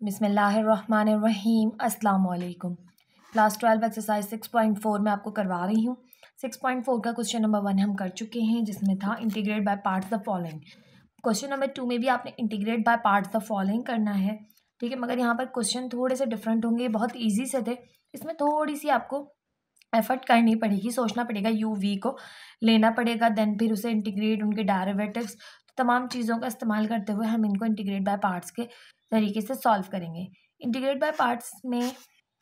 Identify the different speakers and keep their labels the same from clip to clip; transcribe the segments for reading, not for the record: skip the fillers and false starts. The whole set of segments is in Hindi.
Speaker 1: बिस्मिल्लाहिर्रहमानिर्रहीम अस्सलाम वालेकुम। क्लास 12 एक्सरसाइज 6.4 में आपको करवा रही हूँ। 6.4 का क्वेश्चन नंबर 1 हम कर चुके हैं, जिसमें था integrate by parts the following. Question number 2 में भी आपने integrate by parts the following करना है, ठीक है। मगर यहाँ पर क्वेश्चन थोड़े से डिफरेंट होंगे, बहुत ईजी से थे। इसमें थोड़ी सी आपको एफर्ट करनी पड़ेगी, सोचना पड़ेगा, यू वी को लेना पड़ेगा, देन फिर उसे इंटीग्रेट, उनके डेरिवेटिव्स, तमाम चीज़ों का इस्तेमाल करते हुए हम इनको इंटीग्रेट बाय पार्ट्स के तरीके से सॉल्व करेंगे। इंटीग्रेट बाय पार्ट्स में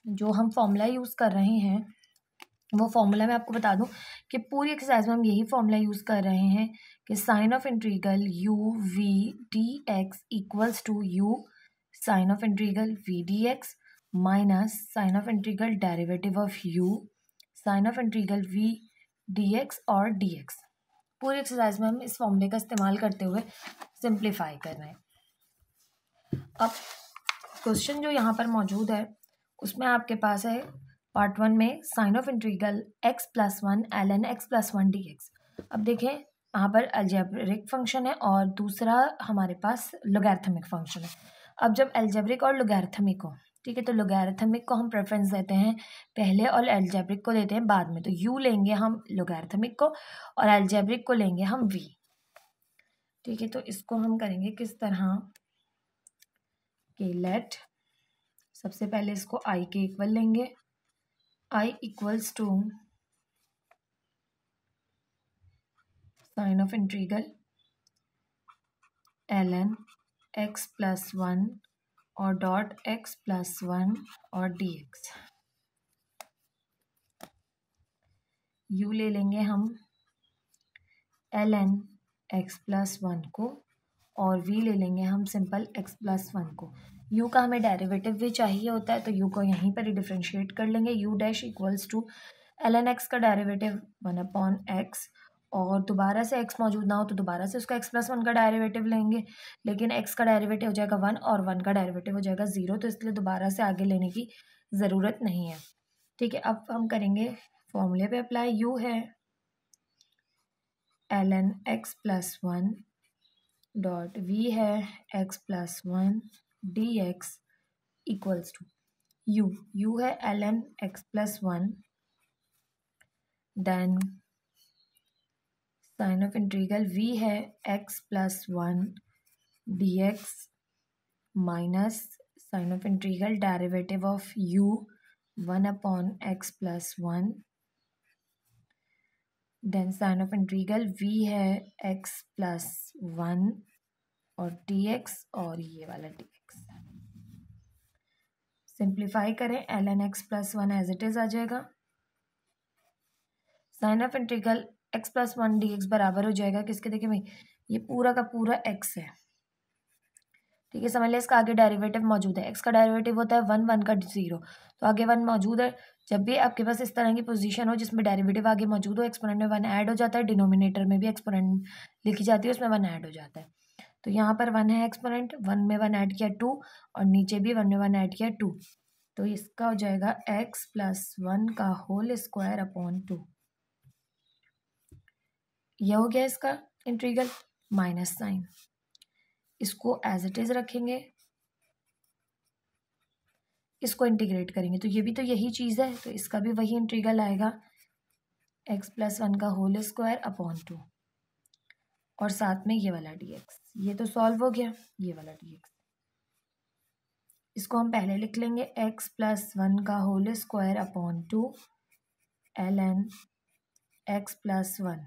Speaker 1: जो हम फॉर्मूला यूज़ कर रहे हैं, वो फॉर्मूला मैं आपको बता दूं कि पूरी एक्सरसाइज में हम यही फॉर्मूला यूज़ कर रहे हैं कि sign of integral u v d x equals to u sign of integral v d x minus sign of integral derivative of u sign of integral v d x और डी एक्स। पूरी एक्सरसाइज में हम इस फॉर्मूले का इस्तेमाल करते हुए सिंप्लीफाई कर रहे हैं। अब क्वेश्चन जो यहाँ पर मौजूद है उसमें आपके पास है पार्ट 1 में sign of integral x plus 1 ln x plus 1 dx। अब देखें यहाँ पर अलजेब्रिक फंक्शन है और दूसरा हमारे पास लोगैरिथमिक फंक्शन है। अब जब अलजेब्रिक और लोगैरिथमिक को, ठीक है, तो लोगैरिथमिक को हम प्रेफरेंस देते हैं पहले और अलजेब्रिक को देते हैं बाद में। तो u लेंगे हम लोगैरिथमिक को और अलजेब्रिक को लेंगे हम v, ठीक है। तो इसको हम करेंगे किस तरह कि लेट, सबसे पहले इसको i के इक्वल लेंगे, i equals to sign of integral ln x plus 1 और डॉट x प्लस 1 और dx। u ले लेंगे हम ln x प्लस 1 को और v ले लेंगे हम सिंपल x प्लस 1 को। u का हमें डेरिवेटिव भी चाहिए होता है, तो u को यहीं पर ही डिफ्रेंशिएट कर लेंगे। u dash equals to ln x का डेरिवेटिव 1/x, और दोबारा से x मौजूद ना हो तो दोबारा से उसका x प्लस 1 का डेरिवेटिव लेंगे, लेकिन x का डेरिवेटिव हो जाएगा 1 और 1 का डेरिवेटिव हो जाएगा 0, तो इसलिए दोबारा से आगे लेने की ज़रूरत नहीं है, ठीक है। अब हम करेंगे फॉर्मूले पे अप्लाई। u है ln x plus 1 dot v है x plus 1 dx equals to u है ln x plus 1 then sign of integral v है x plus 1 dx minus sign of integral derivative of u 1/x plus 1 then sign of integral v है x प्लस 1 और dx और ये वाला dx। सिंप्लीफाई करें, ln x plus 1 as it is आ जाएगा, sign of integral x plus 1 dx बराबर हो जाएगा किसके, देखिए भाई ये पूरा का पूरा x है, ठीक है। समझ लिया, इसका आगे डेरिवेटिव मौजूद है, x का डेरिवेटिव होता है 1, 1 का 0, तो आगे 1 मौजूद है। जब भी आपके पास इस तरह की पोजीशन हो जिसमें डेरिवेटिव आगे मौजूद हो, एक्सपोनेंट में 1 ऐड हो जाता है, डिनोमिनेटर में भी एक्सपोनेंट लिखी जाती है, उसमें 1 ऐड हो जाता है। तो यहाँ पर 1 है एक्सपोनेंट, 1 में 1 ऐड किया 2 और नीचे भी 1 में 1 ऐड किया 2, तो इसका हो जाएगा x प्लस 1 का होल स्क्वायर अपॉन 2। यह हो गया इसका इंटीग्रल, माइनस साइन, इसको एज इट इज रखेंगे, इसको इंटीग्रेट करेंगे तो ये भी तो यही चीज़ है, तो इसका भी वही इंटीग्रल आएगा x प्लस 1 का होल स्क्वायर अपॉन 2 और साथ में ये वाला dx। ये तो सॉल्व हो गया, ये वाला dx इसको हम पहले लिख लेंगे x प्लस 1 का whole square upon 2 ln x plus 1।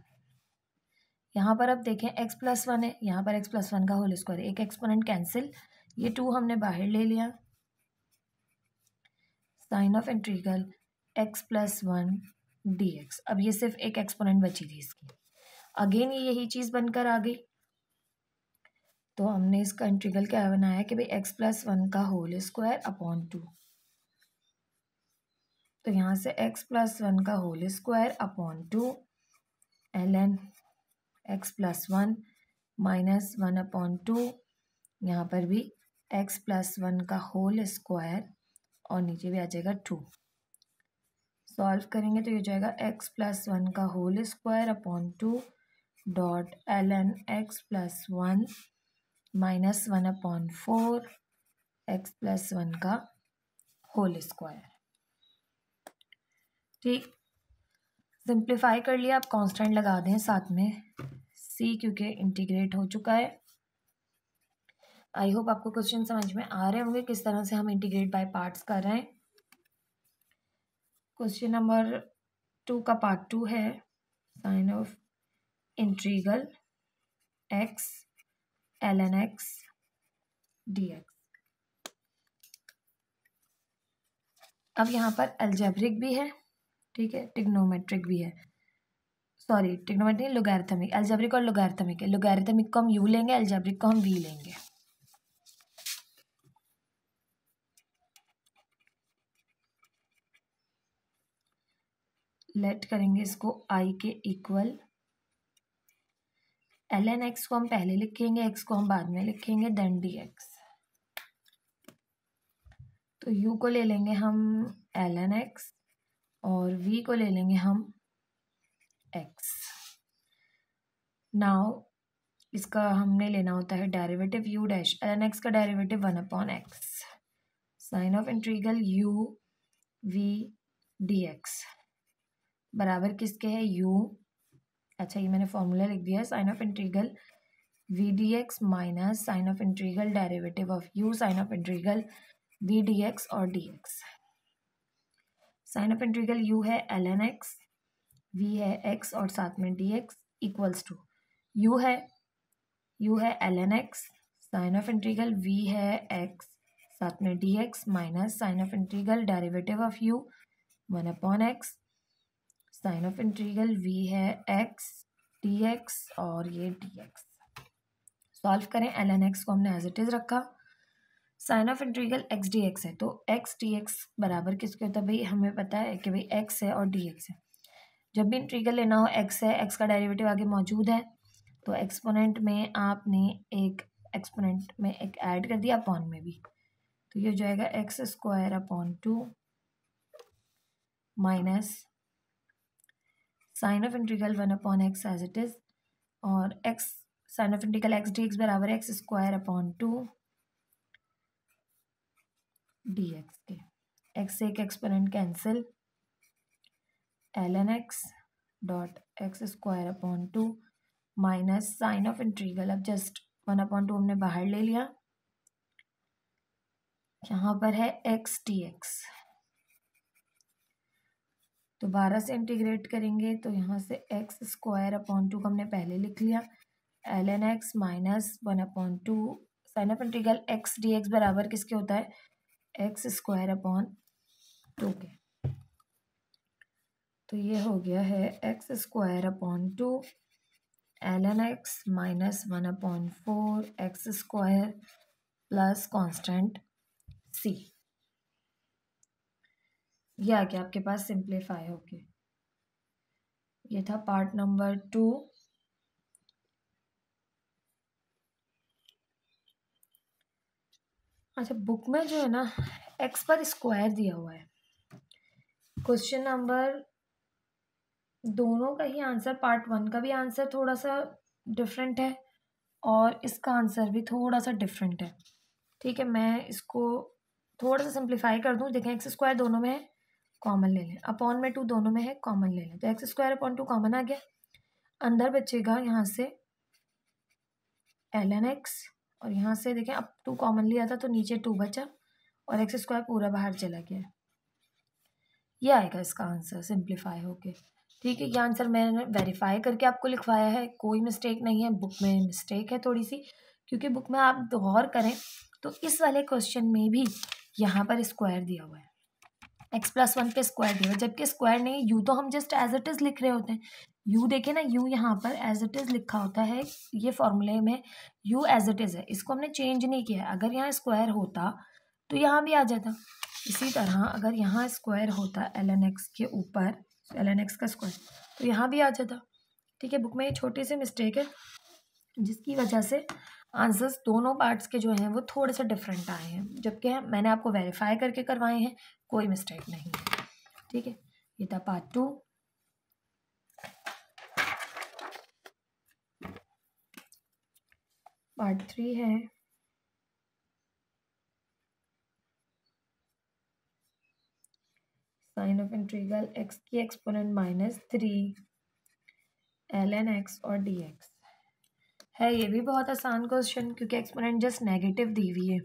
Speaker 1: यहाँ पर अब देखें x प्लस 1 है, यहाँ पर x प्लस 1 का होल स्क्वायर, एक एक्सपोनेंट कैंसिल, ये 2 हमने बाहर ले लिया, sign of integral x plus 1 dx। अब ये सिर्फ एक एक्सपोनेंट बची थी इसकी, अगेन ये यही चीज़ बनकर आ गई, तो हमने इसका इंटीग्रल क्या बनाया कि भाई x प्लस 1 का होल स्क्वायर अपॉन 2, तो यहाँ से x प्लस 1 का whole square upon 2 ln x plus 1 minus 1/2, यहाँ पर भी x प्लस 1 का होल स्क्वायर और नीचे भी आ जाएगा 2। सॉल्व करेंगे तो ये हो जाएगा x प्लस 1 का whole square upon 2 dot ln x plus 1 minus 1/4 x+1 का होल स्क्वायर। ठीक, सिंप्लीफाई कर लिया। आप कांस्टेंट लगा दें साथ में c, क्योंकि इंटीग्रेट हो चुका है। आई होप आपको क्वेश्चन समझ में आ रहे होंगे किस तरह से हम इंटीग्रेट बाय पार्ट्स कर रहे हैं। क्वेश्चन नंबर 2 का पार्ट 2 है sign of integral x ln x dx। अब यहाँ पर अलजेब्रिक भी है, ठीक है, ट्रिग्नोमेट्रिक भी है, सॉरी ट्रिग्नोमेट्रिक लोगैरिथमिक, अलजेब्रिक और लोगैरिथमिक है। लोगैरिथमिक को हम u लेंगे, अलजेब्रिक को हम v लेंगे। लेट करेंगे इसको i के इक्वल। ln x को हम पहले लिखेंगे, x को हम बाद में लिखेंगे, देन dx। तो u को ले लेंगे हम ln x और v को ले लेंगे हम x। नाउ इसका हमने लेना होता है derivative u dash. ln x का derivative 1/x sign of integral u v dx बराबर किसके है u। अच्छा, ये मैंने फॉर्मूला लिख दिया है, sign of integral v dx minus sign of integral derivative of u sign of integral v dx और dx। Sign of integral u है ln x, v है x और साथ में dx इक्वल्स टू u है ln x, sign of integral v है x साथ में dx minus sign of integral derivative of u 1/x, sign of integral v है x dx और ये dx। सॉल्व करें, ln x को हमने एज इट इज रखा, sign of integral x dx है, तो x dx बराबर किसके होता है भाई, हमें पता है कि भाई x है और dx है। जब भी इंटीग्रल लेना हो x है, x का डेरिवेटिव आगे मौजूद है, तो एक्सपोनेंट में आपने एक एक्सपोनेंट में एक ऐड कर दिया, अपॉन में भी, तो ये हो जाएगा x² minus sign of integral 1/x as it is, और x sign of integral x dx बराबर x² dx के। x से एक exponent cancel, ln x dot x² minus sign of integral, अब जस्ट 1/2 हमने बाहर ले लिया, यहाँ पर है x dx, दोबारा से इंटीग्रेट करेंगे तो यहाँ से x² को हमने पहले लिख लिया, ln x minus 1/2 sign of integral x dx बराबर किसके होता है, x² के। तो ये हो गया है x² ln x minus 1/4 x² plus constant c। यह आ गया आपके पास सिंप्लीफाई होके। ये था पार्ट नंबर 2। अच्छा, बुक में जो है ना x पर स्क्वायर दिया हुआ है। क्वेश्चन नंबर दोनों का ही आंसर, पार्ट 1 का भी आंसर थोड़ा सा डिफरेंट है और इसका आंसर भी थोड़ा सा डिफरेंट है। ठीक है, मैं इसको थोड़ा सा सिंप्लीफाई कर दूं। देखें, x² दोनों में है, कॉमन ले लें, अपॉन में 2 दोनों में है, कॉमन ले लें, तो x²/2 कॉमन आ गया। अंदर बचेगा यहाँ से ln x, और यहाँ से देखें अब 2 कॉमन लिया था तो नीचे 2 बचा और x² पूरा बाहर चला गया। ये आएगा इसका आंसर सिंप्लीफाई होके। ठीक है, ये आंसर मैंने वेरीफाई करके आपको लिखवाया है, कोई मिस्टेक नहीं है। बुक में मिस्टेक है थोड़ी सी, क्योंकि बुक में आप गौर करें तो इस वाले क्वेश्चन में भी यहाँ पर स्क्वायर दिया हुआ है, x+1 पे स्क्वायर दिया हुआ है, जबकि स्क्वायर नहीं, u तो हम जस्ट एज इट इज लिख रहे होते हैं। u देखे ना, u यहाँ पर एज इट इज लिखा होता है, ये फॉर्मूले में u एज इट इज है, इसको हमने चेंज नहीं किया है। अगर यहाँ स्क्वायर होता तो यहाँ भी आ जाता। इसी तरह अगर यहाँ स्क्वायर होता ln x के ऊपर, ln x का स्क्वायर, तो यहाँ भी आ जाता। ठीक है, बुक में ये छोटी सी मिस्टेक है जिसकी वजह से आंसर्स दोनों पार्ट्स के जो हैं वो थोड़े से डिफरेंट आए हैं, जबकि मैंने आपको वेरीफाई करके करवाए हैं, कोई मिस्टेक नहीं है। ठीक है, ये था पार्ट 2। पार्ट 3 है साइन ऑफ इंटीग्रल एक्स की एक्सपोनेंट -3 ln x और dx है। ये भी बहुत आसान क्वेश्चन क्योंकि एक्सपोनेंट जस्ट नेगेटिव दी हुई है।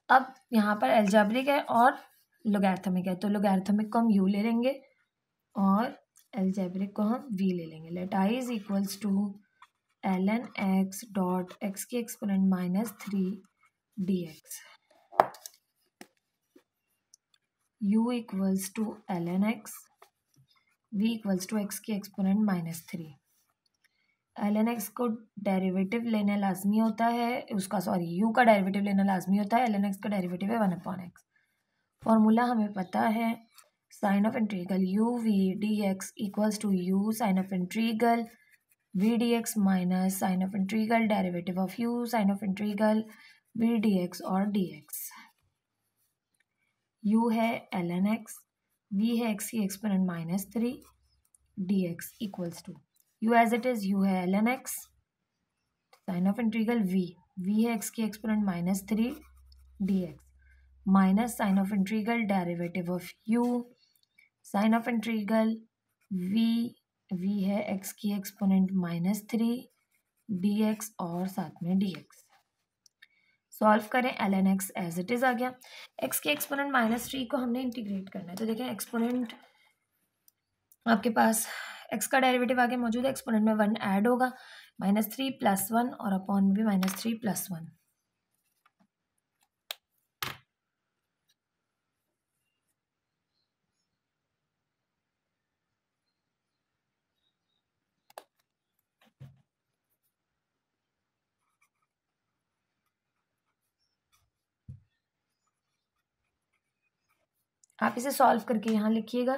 Speaker 1: अब यहाँ पर एल्जेब्रिक है और लोगैरिथमिक है, तो लोगैरिथमिक को हम u ले लेंगे और एल्जेब्रिक को हम v ले लेंगे। Let i is equals to ln x dot x की exponent -3 dx, u equals to ln x, v equals to x की एक्सपोनेंट -3। ln x को डेरिवेटिव लेना लाजमी होता है, उसका सॉरी u का डेरिवेटिव लेना लाजमी होता है। ln x का डेरिवेटिव है 1/x। फॉर्मूला हमें पता है, sign of integral u v dx equals to u sign of integral v dx minus sign of integral derivative of u sign of integral v dx और dx। u है ln x, v है x की exponent -3 dx equals to u as it is, u है ln x sign of integral v है x की exponent -3 dx minus sign of integral derivative of u sign of integral v है x की एक्सपोनेंट -3 dx और साथ में dx। सॉल्व करें, ln x as it is आ गया। x की एक्सपोनेंट -3 को हमने इंटीग्रेट करना है, तो देखें एक्सपोनेंट आपके पास x का डेरिवेटिव आगे मौजूद है, एक्सपोनेंट में 1 ऐड होगा, -3 + 1 और अपॉन भी -3 + 1। आप इसे सॉल्व करके यहाँ लिखिएगा,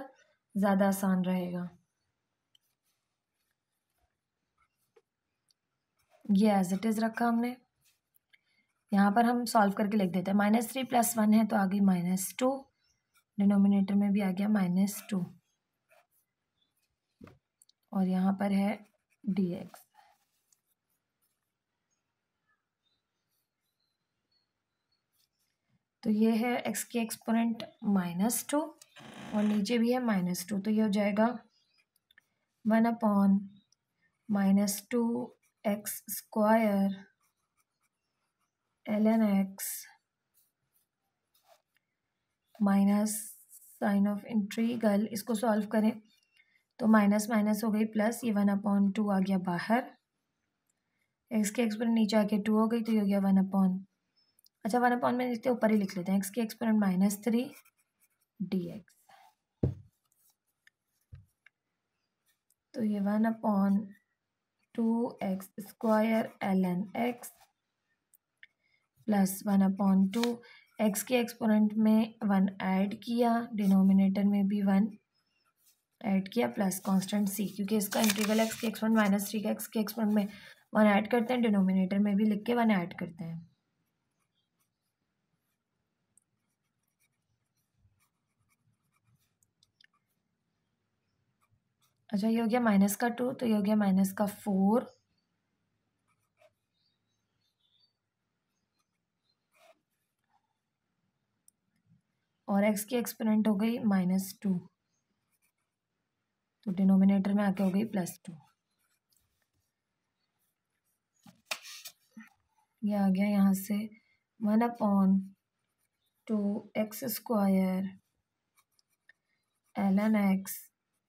Speaker 1: ज़्यादा आसान रहेगा। ये एज इट इज़ रखा हमने, यहाँ पर हम सॉल्व करके लिख देते हैं। -3 + 1 है तो आ गई -2, डिनोमिनेटर में भी आ गया -2 और यहाँ पर है dx। तो ये है x की एक्सपोनेंट -2 और नीचे भी है -2, तो ये हो जाएगा 1/-2x² ln x minus sign of integral. इसको सॉल्व करें तो माइनस माइनस हो गई प्लस, ये 1/2 आ गया बाहर, x की एक्सपोनेंट नीचे आके 2 हो गई, तो ये हो गया 1/, अच्छा 1/, में लिखते ऊपर ही लिख लेते हैं, x की एक्सपोनेंट -3 dx। तो ये 1/2x² ln x plus 1/2, x की एक्सपोनेंट में 1 ऐड किया, डिनोमिनेटर में भी 1 ऐड किया, प्लस कांस्टेंट c, क्योंकि इसका इंटीग्रल x की एक्सपोनेंट -3 का x की एक्सपोनेंट में 1 ऐड करते हैं, डिनोमिनेटर में भी लिख के 1 ऐड करते हैं। अच्छा ये हो गया -2, तो ये हो गया -4 और x की एक्सपोनेंट हो गई -2, तो डिनोमिनेटर में आके हो गई +2। ये आ गया यहाँ से 1/2x² ln x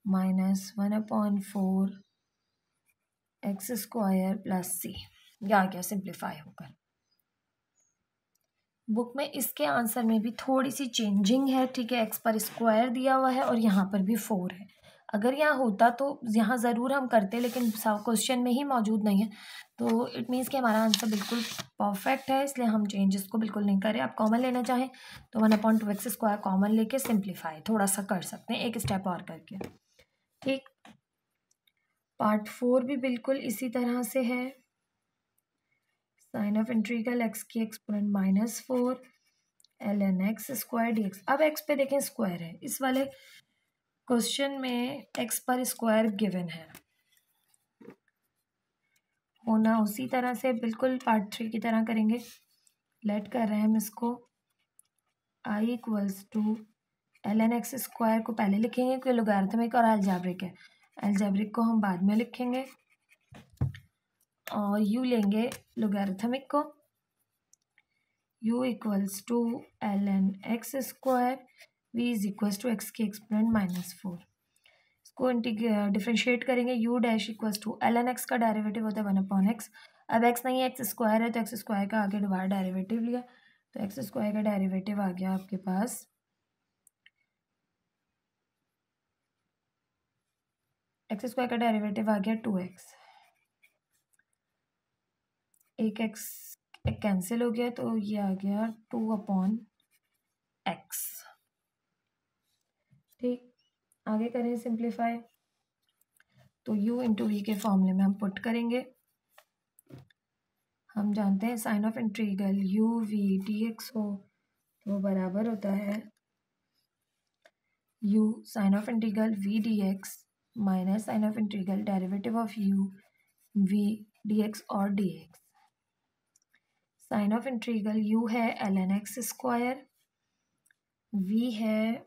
Speaker 1: minus 1/4 x² + c। ये आ गया सिंप्लीफाई होकर। बुक में इसके आंसर में भी थोड़ी सी चेंजिंग है, ठीक है, x पर स्क्वायर दिया हुआ है और यहाँ पर भी 4 है। अगर यहाँ होता तो यहाँ ज़रूर हम करते, लेकिन क्वेश्चन में ही मौजूद नहीं है, तो इट मीन्स कि हमारा आंसर बिल्कुल परफेक्ट है, इसलिए हम चेंज इसको बिल्कुल नहीं करें। आप कॉमन लेना चाहें तो 1/2x² कॉमन लेके सिंप्लीफाई थोड़ा सा कर सकते हैं, एक स्टेप और करके, ठीक। पार्ट 4 भी बिल्कुल इसी तरह से है, साइन ऑफ इंटीग्रल x की एक्सपोनेंट -4 ln x² dx। अब x पे देखें स्क्वायर है, इस वाले क्वेश्चन में x पर स्क्वायर गिवन है, होना उसी तरह से बिल्कुल पार्ट 3 की तरह करेंगे। लेट कर रहे हैं हम इसको I equals to ln x square को पहले लिखेंगे क्योंकि लोगैरिथमिक और अलजेब्रिक है, अलजेब्रिक को हम बाद में लिखेंगे, और u लेंगे लोगैरिथमिक को, u equals to ln x square, v is equals to x के एक्सपोनेंट -4। इसको डिफ्रेंशिएट करेंगे, u dash equals to ln x का डेरिवेटिव होता है 1/x। अब x नहीं है, x स्क्वायर है, तो x स्क्वायर का आगे दोबारा डेरिवेटिव लिया, तो x स्क्वायर का डेरिवेटिव आ गया आपके पास x स्क्वायर का डेरिवेटिव आ गया 2x, एक x कैंसिल हो गया, तो ये आ गया 2/x। ठीक, आगे करें सिंप्लीफाई, तो u इंटू वी के फॉर्मूले में हम पुट करेंगे। हम जानते हैं sign of integral u v dx हो तो वो बराबर होता है u sign of integral v dx minus sign of integral derivative of u v dx और dx। Sign of integral u है ln x स्क्वायर, v है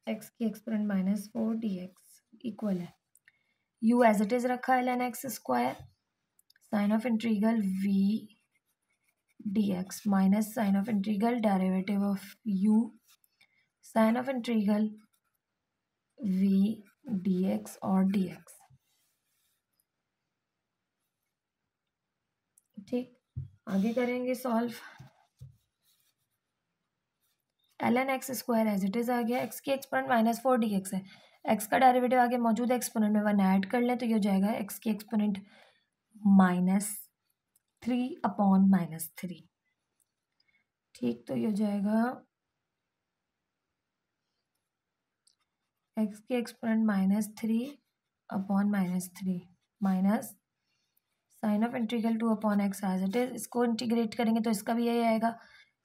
Speaker 1: x के एक्सपोनेंट -4 dx इक्वल है u एज इट इज रखा है ln x square, sign of integral v dx minus sign of integral derivative of u sign of integral v dx और dx। ठीक, आगे करेंगे solve, ln x square as it is आ गया, x के एक्सपोनेंट -4 dx है, x का डेरिवेटिव आगे मौजूद है, एक्सपोनेंट में 1 ऐड कर लें तो ये हो जाएगा x के एक्सपोनेंट -3/-3। ठीक, तो ये हो जाएगा x के exponent -3/-3 minus sign of integral 2/x as it is, इसको इंटीग्रेट करेंगे तो इसका भी यही आएगा,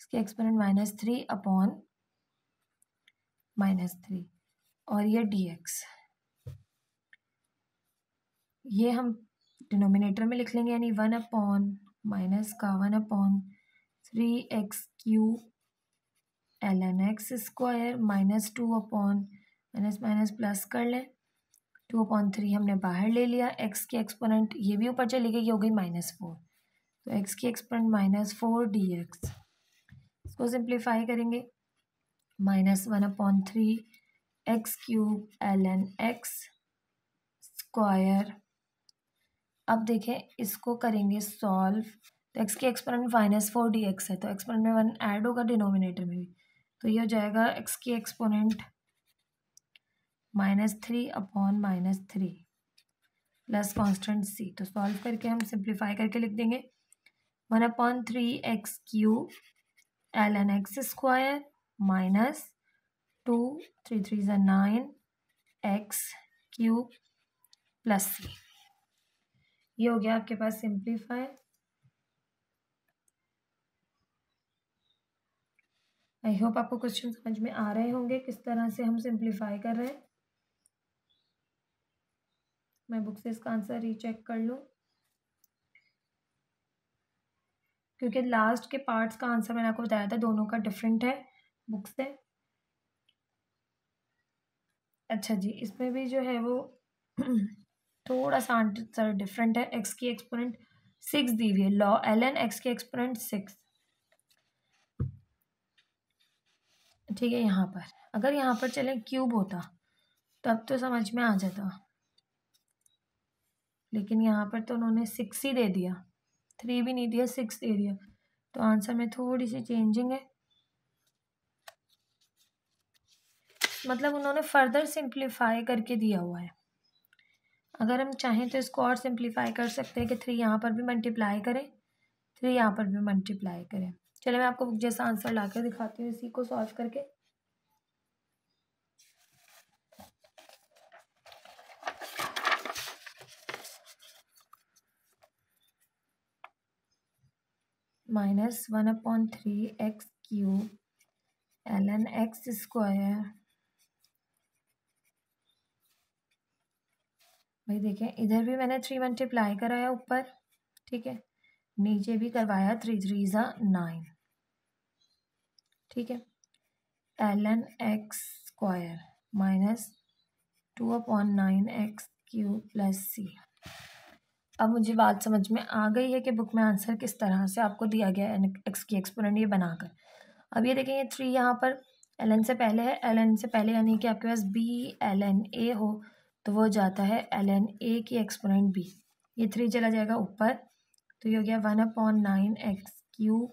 Speaker 1: इसके एक्सपोनेंट -3/-3 और ये dx, ये हम डिनोमिनेटर में लिख लेंगे, यानी 1/-1/3x³ ln x square -2/- plus कर लें, 2/3 हमने बाहर ले लिया, x के एक्सपोनेंट ये भी ऊपर चली गई, ये हो गई -4, तो x के एक्सपोनेंट -4 dx, इसको सिंप्लीफाई करेंगे, -1/3x³ ln x स्क्वायर। अब देखें इसको करेंगे सॉल्व, तो x के एक्सपोनेंट -4 dx है, तो एक्सपोनेंट में 1 ऐड होगा डिनोमिनेटर में भी, तो ये हो जाएगा x के एक्सपोनेंट -3/-3 प्लस कॉन्स्टेंट c, तो सॉल्व करके हम सिंप्लीफाई करके लिख देंगे 1/3x³ ln x square minus 2 3 3 9 x³ plus c। ये हो गया आपके पास सिंप्लीफाई। आई होप आपको क्वेश्चन समझ में आ रहे होंगे किस तरह से हम सिंप्लीफाई कर रहे हैं। मैं बुक से इसका आंसर रीचेक कर लूँ, क्योंकि लास्ट के पार्ट्स का आंसर मैंने आपको बताया था दोनों का डिफरेंट है बुक से। अच्छा जी, इसमें भी जो है वो थोड़ा सा आंसर डिफरेंट है, x की एक्सपोनेंट 6 दी हुई है, लॉ ln x के एक्सपोनेंट 6। ठीक है, यहाँ पर अगर यहाँ पर चले क्यूब होता तब तो समझ में आ जाता, लेकिन यहाँ पर तो उन्होंने 6 ही दे दिया, 3 भी नहीं दिया, 6 दे दिया, तो आंसर में थोड़ी सी चेंजिंग है, मतलब उन्होंने फर्दर सिंप्लीफाई करके दिया हुआ है। अगर हम चाहें तो इसको और सिंप्लीफाई कर सकते हैं कि 3 यहाँ पर भी मल्टीप्लाई करें, 3 यहाँ पर भी मल्टीप्लाई करें। चलिए मैं आपको बुक जैसा आंसर ला कर दिखाती हूँ इसी को सॉल्व करके। -1/3x³ ln x स्क्वायर, भाई देखें इधर भी मैंने 3 मल्टीप्लाई कराया ऊपर, ठीक है, नीचे भी करवाया, 3 3 9, ठीक है। ln x square minus 2/9x³ plus c। अब मुझे बात समझ में आ गई है कि बुक में आंसर किस तरह से आपको दिया गया है एक्स की एक्सपोनेंट ये बनाकर। अब ये देखें, ये 3 यहाँ पर ln से पहले है, ln से पहले यानी कि आपके पास b ln a हो तो वो जाता है ln a की एक्सपोनेंट b। ये 3 चला जाएगा ऊपर तो ये हो गया 1/9x³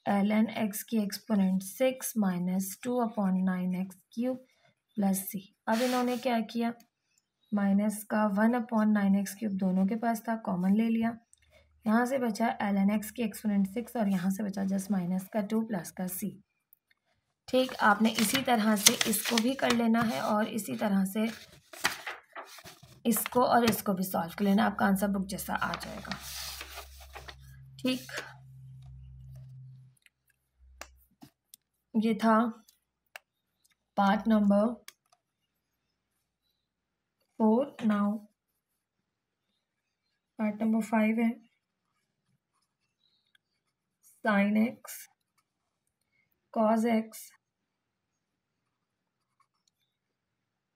Speaker 1: ln x की exponent 6 minus 2/9x³ plus c। अब इन्होंने क्या किया, माइनस का 1/9x³ दोनों के पास था, कॉमन ले लिया। यहाँ से बचा ln x की एक्सपोनेंट 6 और यहाँ से बचा जस्ट माइनस का 2 प्लस का c। ठीक, आपने इसी तरह से इसको भी कर लेना है और इसी तरह से इसको और इसको भी सॉल्व कर लेना, आपका आंसर बुक जैसा आ जाएगा। ठीक, ये था part number 4। Now part number 5 है साइन एक्स कॉज एक्स,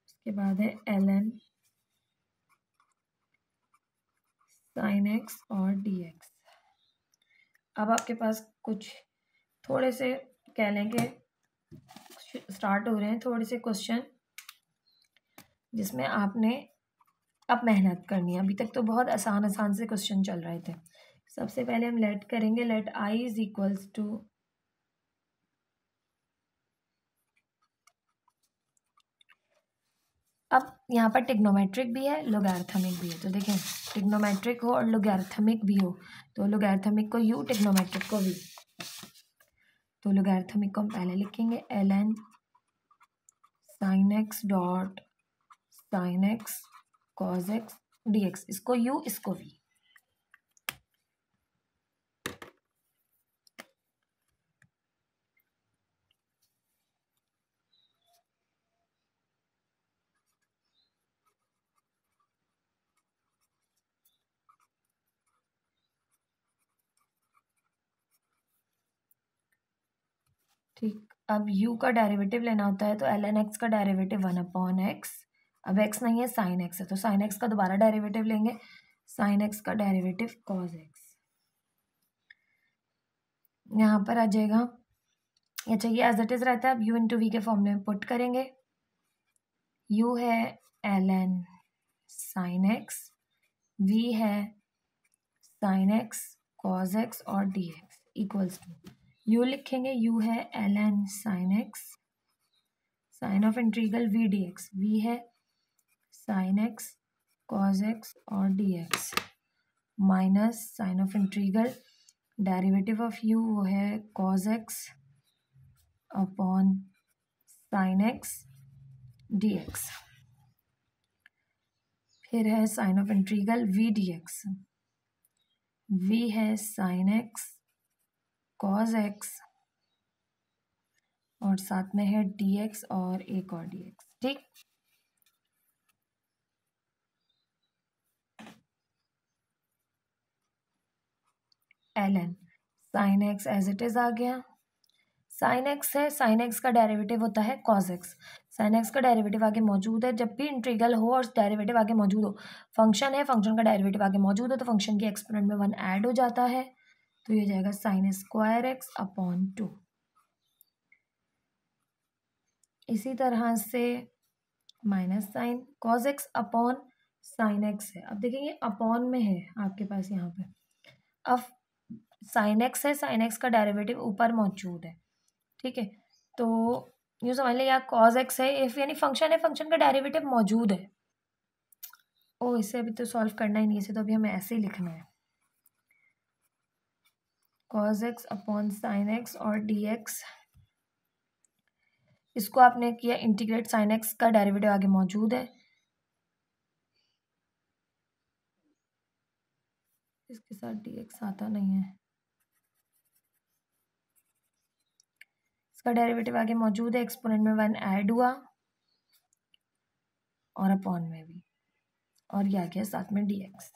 Speaker 1: उसके बाद है ln साइन एक्स और dx। अब आपके पास कुछ थोड़े से कह लें कि स्टार्ट हो रहे हैं थोड़े से क्वेश्चन जिसमें आपने अब मेहनत करनी है। अभी तक तो बहुत आसान आसान से क्वेश्चन चल रहे थे। सबसे पहले हम लेट करेंगे, let I is equals to अब यहाँ पर टिग्नोमेट्रिक भी है लोगैरिथमिक भी है। तो देखें, टिग्नोमेट्रिक हो और लोगैरिथमिक भी हो तो लोगैरिथमिक को u, टिग्नोमेट्रिक को v। तो लोगैरिथमिक को हम पहले लिखेंगे ln sine x dot sine x cos x dx, इसको u इसको v। ठीक, अब u का डेरिवेटिव लेना होता है तो ln x का डेरिवेटिव 1/x। अब x नहीं है, साइन x है तो साइन x का दोबारा डेरिवेटिव लेंगे, साइन x का डेरिवेटिव कॉज x। यहाँ पर आ जाएगा, अच्छा ये एज इट इज रहता है। अब u इंटू वी के फॉर्मूले में पुट करेंगे। u है ln साइन x, v है साइन x कॉज x और dx इक्वल्स टू u लिखेंगे, u है ln sine x sign of integral v dx, v है साइन x कॉज x और dx minus sign of integral derivative of u वो है cos x upon sine x dx, फिर है sign of integral v dx, v है साइन x कॉज x और साथ में है dx और एक और dx। ठीक, ln sine x as it is आ गया, साइन x है, साइन x का डेरिवेटिव होता है कॉज x। साइन x का डेरिवेटिव आगे मौजूद है, जब भी इंटीग्रल हो और डेरिवेटिव आगे मौजूद हो, फंक्शन है फंक्शन का डेरिवेटिव आगे मौजूद हो तो फंक्शन की एक्सपोनेंट में 1 ऐड हो जाता है तो ये जाएगा साइन स्क्वायर एक्स अपॉन 2। इसी तरह से minus sign cos x upon sine x है। अब देखेंगे अपॉन में है आपके पास यहाँ पे, अब साइन एक्स है, साइन एक्स का डेरिवेटिव ऊपर मौजूद है। ठीक है, तो यूँ समझ लें या कॉज एक्स है, इफ यानी फंक्शन है फंक्शन का डेरिवेटिव मौजूद है। ओ इसे अभी तो सॉल्व करना ही नहीं, इसे तो अभी हमें ऐसे ही लिखना है, cos x upon sine x और डी एक्स। इसको आपने किया इंटीग्रेट, साइन एक्स का डेरिवेटिव आगे मौजूद है, इसके साथ डी एक्स आता नहीं है, इसका डेरिवेटिव आगे मौजूद है, एक्सपोनेंट में 1 ऐड हुआ और अपॉन में भी, और ये आ गया साथ में dx।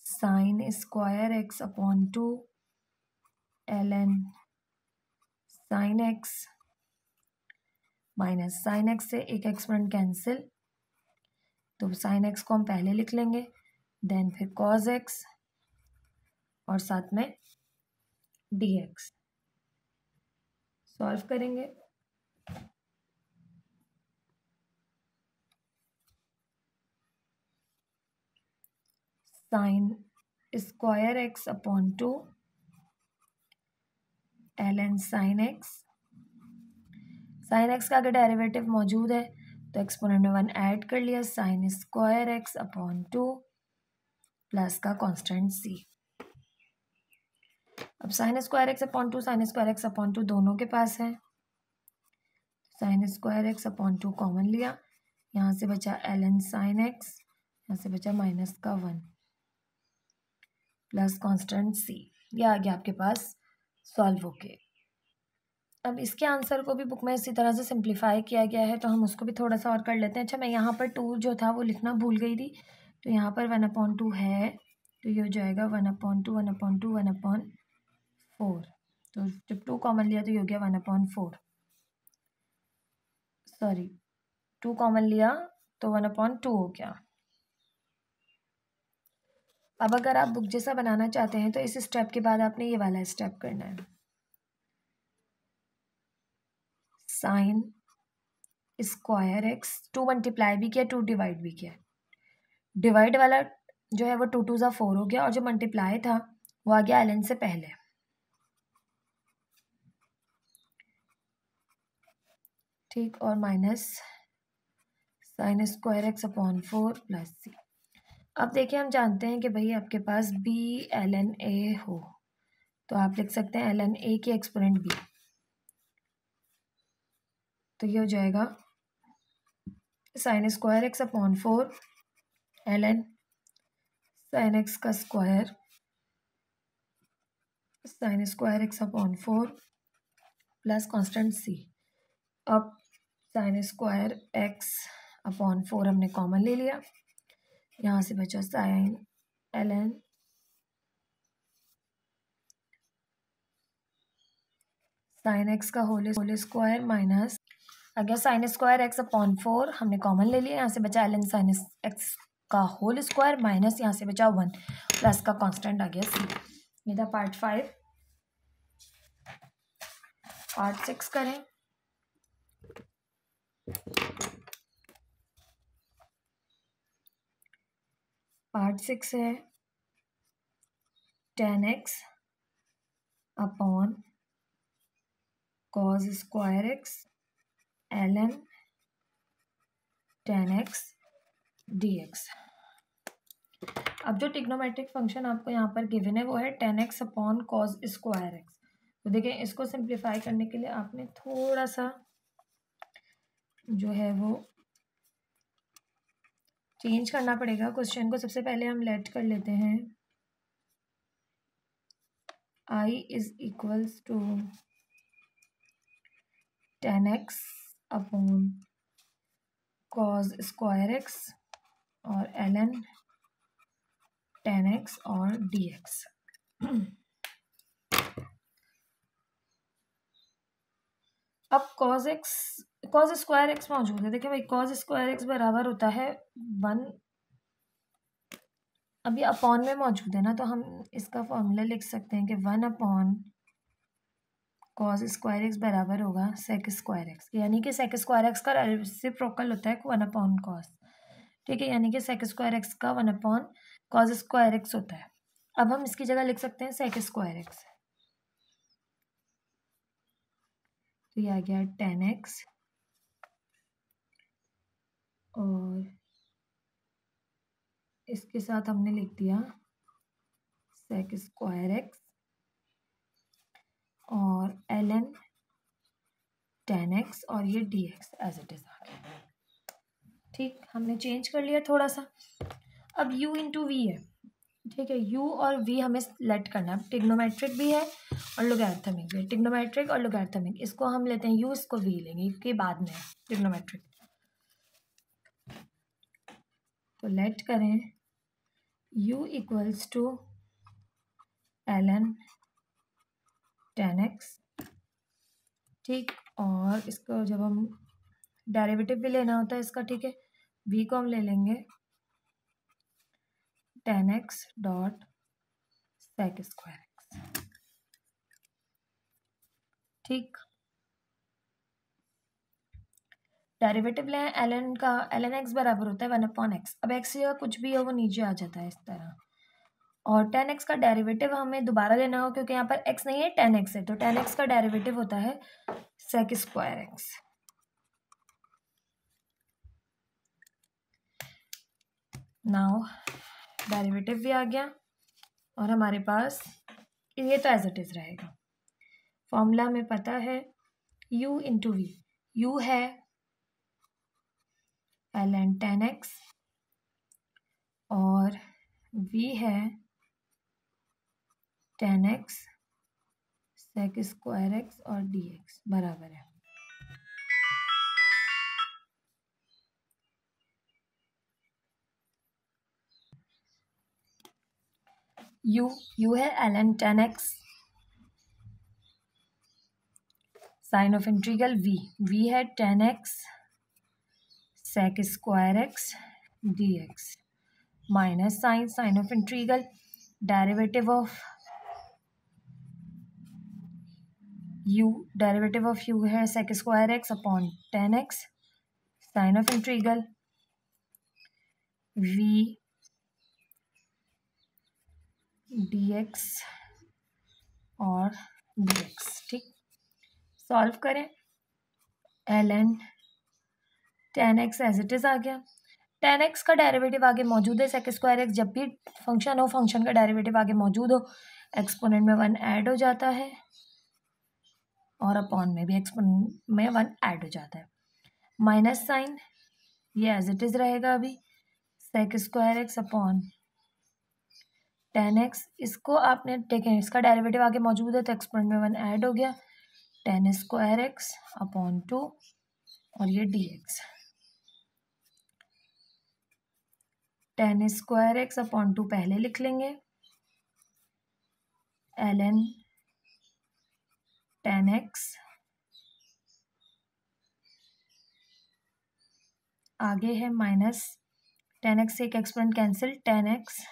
Speaker 1: Sign square x upon 2 ln sine x minus sine x से एक एक्सपोनेंट कैंसिल, तो साइन एक्स को हम पहले लिख लेंगे, देन फिर कॉज एक्स और साथ में डी एक्स सॉल्व करेंगे। Sign square x upon 2 ln sine x, sign x का अगर डेरिवेटिव मौजूद है तो एक्सपोनेंट में 1 ऐड कर लिया, sign square x upon 2 plus का कांस्टेंट सी। अब sine square x upon 2 sign square x upon 2 दोनों के पास है, sign square x upon 2 common लिया, यहाँ से बचा ln साइन एक्स, यहाँ से बचा माइनस का 1 प्लस कांस्टेंट सी। ये आ गया आपके पास सॉल्व होके। अब इसके आंसर को भी बुक में इसी तरह से सिंप्लीफाई किया गया है, तो हम उसको भी थोड़ा सा और कर लेते हैं। अच्छा, मैं यहाँ पर 2 जो था वो लिखना भूल गई थी, तो यहाँ पर 1/2 है, तो ये हो जाएगा 1/2 1/2 1/4। तो जब 2 कॉमन लिया तो ये हो गया 1/4, सॉरी 2 कॉमन लिया तो 1/2 हो गया। अब अगर आप बुक जैसा बनाना चाहते हैं तो इस स्टेप के बाद आपने ये वाला स्टेप करना है, साइन स्क्वायर एक्स 2 मल्टीप्लाई भी किया 2 डिवाइड भी किया, डिवाइड वाला जो है वो 2 2 4 हो गया, और जो मल्टीप्लाई था वो आ गया ln से पहले, ठीक, और minus sine square x upon 4 plus C. अब देखिए हम जानते हैं कि भाई आपके पास b ln a हो तो आप लिख सकते हैं ln a की एक्सपोनेंट b, तो ये हो जाएगा sine square x upon 4 ln sine x का स्क्वायर sine square x upon 4 plus constant C. अब साइन स्क्वायर एक्स अपॉन 4 हमने कॉमन ले लिया, यहाँ से बचा साइन ln साइन एक्स का होल स्क्वायर माइनस, अगर साइन स्क्वायर एक्स अपॉन 4 हमने कॉमन ले लिया, यहाँ से बचा ln साइन एक्स का होल स्क्वायर माइनस यहाँ से बचा 1 प्लस का कांस्टेंट आ गया सी। ये था पार्ट 5। पार्ट 6 करें। पार्ट 6 है tan x upon cos square x ln tan x dx। अब जो ट्रिग्नोमेट्रिक फंक्शन आपको यहाँ पर गिवन है वो है tan x upon cos square x. तो देखिए इसको सिंप्लीफाई करने के लिए आपने थोड़ा सा जो है वो चेंज करना पड़ेगा क्वेश्चन को। सबसे पहले हम लेट कर लेते हैं I is equals to tan x upon cos square x और ln tan x और dx। अब cos स्क्वायर एक्स मौजूद है, देखिए भाई cos स्क्वायर एक्स बराबर होता है 1, अभी अपॉन में मौजूद है ना, तो हम इसका फॉर्मूला लिख सकते हैं कि 1 अपॉन cos स्क्वायर एक्स बराबर होगा sec स्क्वायर एक्स, यानी कि sec स्क्वायर एक्स का रेसिप्रोकल होता है 1 अपॉन cos, ठीक है, यानी कि sec स्क्वायर एक्स का 1 अपॉन cos स्क्वायर एक्स होता है। अब हम इसकी जगह लिख सकते हैं sec स्क्वायर एक्स, तो ये आ गया tan x और इसके साथ हमने लिख दिया sec स्क्वायर एक्स और ln tan x और ये dx एज इट इज आ गया, ठीक, हमने चेंज कर लिया थोड़ा सा। अब u इंटू वी है, ठीक है, u और v हमें लेट करना है। ट्रिग्नोमेट्रिक भी है और लोगैरिथमिक भी है, ट्रिग्नोमेट्रिक और लोगैरिथमिक, इसको हम लेते हैं u, इसको v लेंगे क्योंकि बाद में है ट्रिग्नोमेट्रिक। तो लेट करें u equals to ln tan x ठीक। और इसको जब हम डेरिवेटिव भी लेना होता है इसका, ठीक है, v को हम ले लेंगे tan x dot sec square x. ठीक, डेरिवेटिव लें ln का, ln x बराबर होता है 1/x। अब x या कुछ भी हो वो नीचे आ जाता है इस तरह। और tan x का डेरिवेटिव हमें दोबारा लेना हो क्योंकि यहाँ पर x नहीं है, tan x है, तो tan x का डेरिवेटिव होता है sec square x. Now derivative भी आ गया और हमारे पास ये तो एज इट इज रहेगा। फॉर्मूला हमें पता है u इंटू वी। u है ln tan x और v है tan x sec square x और dx बराबर है। u है ln tan x sign of integral v है tan x sec square x dx minus sign of integral derivative of u है sec square x upon tan x sign of integral v dx और dx। ठीक, सॉल्व करें। ln tan x as it is आ गया। tan x का डेरिवेटिव आगे मौजूद है, sec स्क्वायर एक्स जब भी फंक्शन हो, फंक्शन का डेरिवेटिव आगे मौजूद हो, एक्सपोनेंट में 1 ऐड हो जाता है और अपॉन में भी एक्सपोनेंट में 1 ऐड हो जाता है। माइनस साइन ये एज इट इज रहेगा अभी, sec square x upon tan x। इसको आपने देखें, इसका डेरिवेटिव आगे मौजूद है तो एक्सपोनेंट में 1 ऐड हो गया, tan स्क्वायर एक्स अपॉन 2 और ये dx। tan square x upon 2 पहले लिख लेंगे, ln tan x आगे है माइनस tan x से एक एक्सपोनेंट कैंसिल, tan x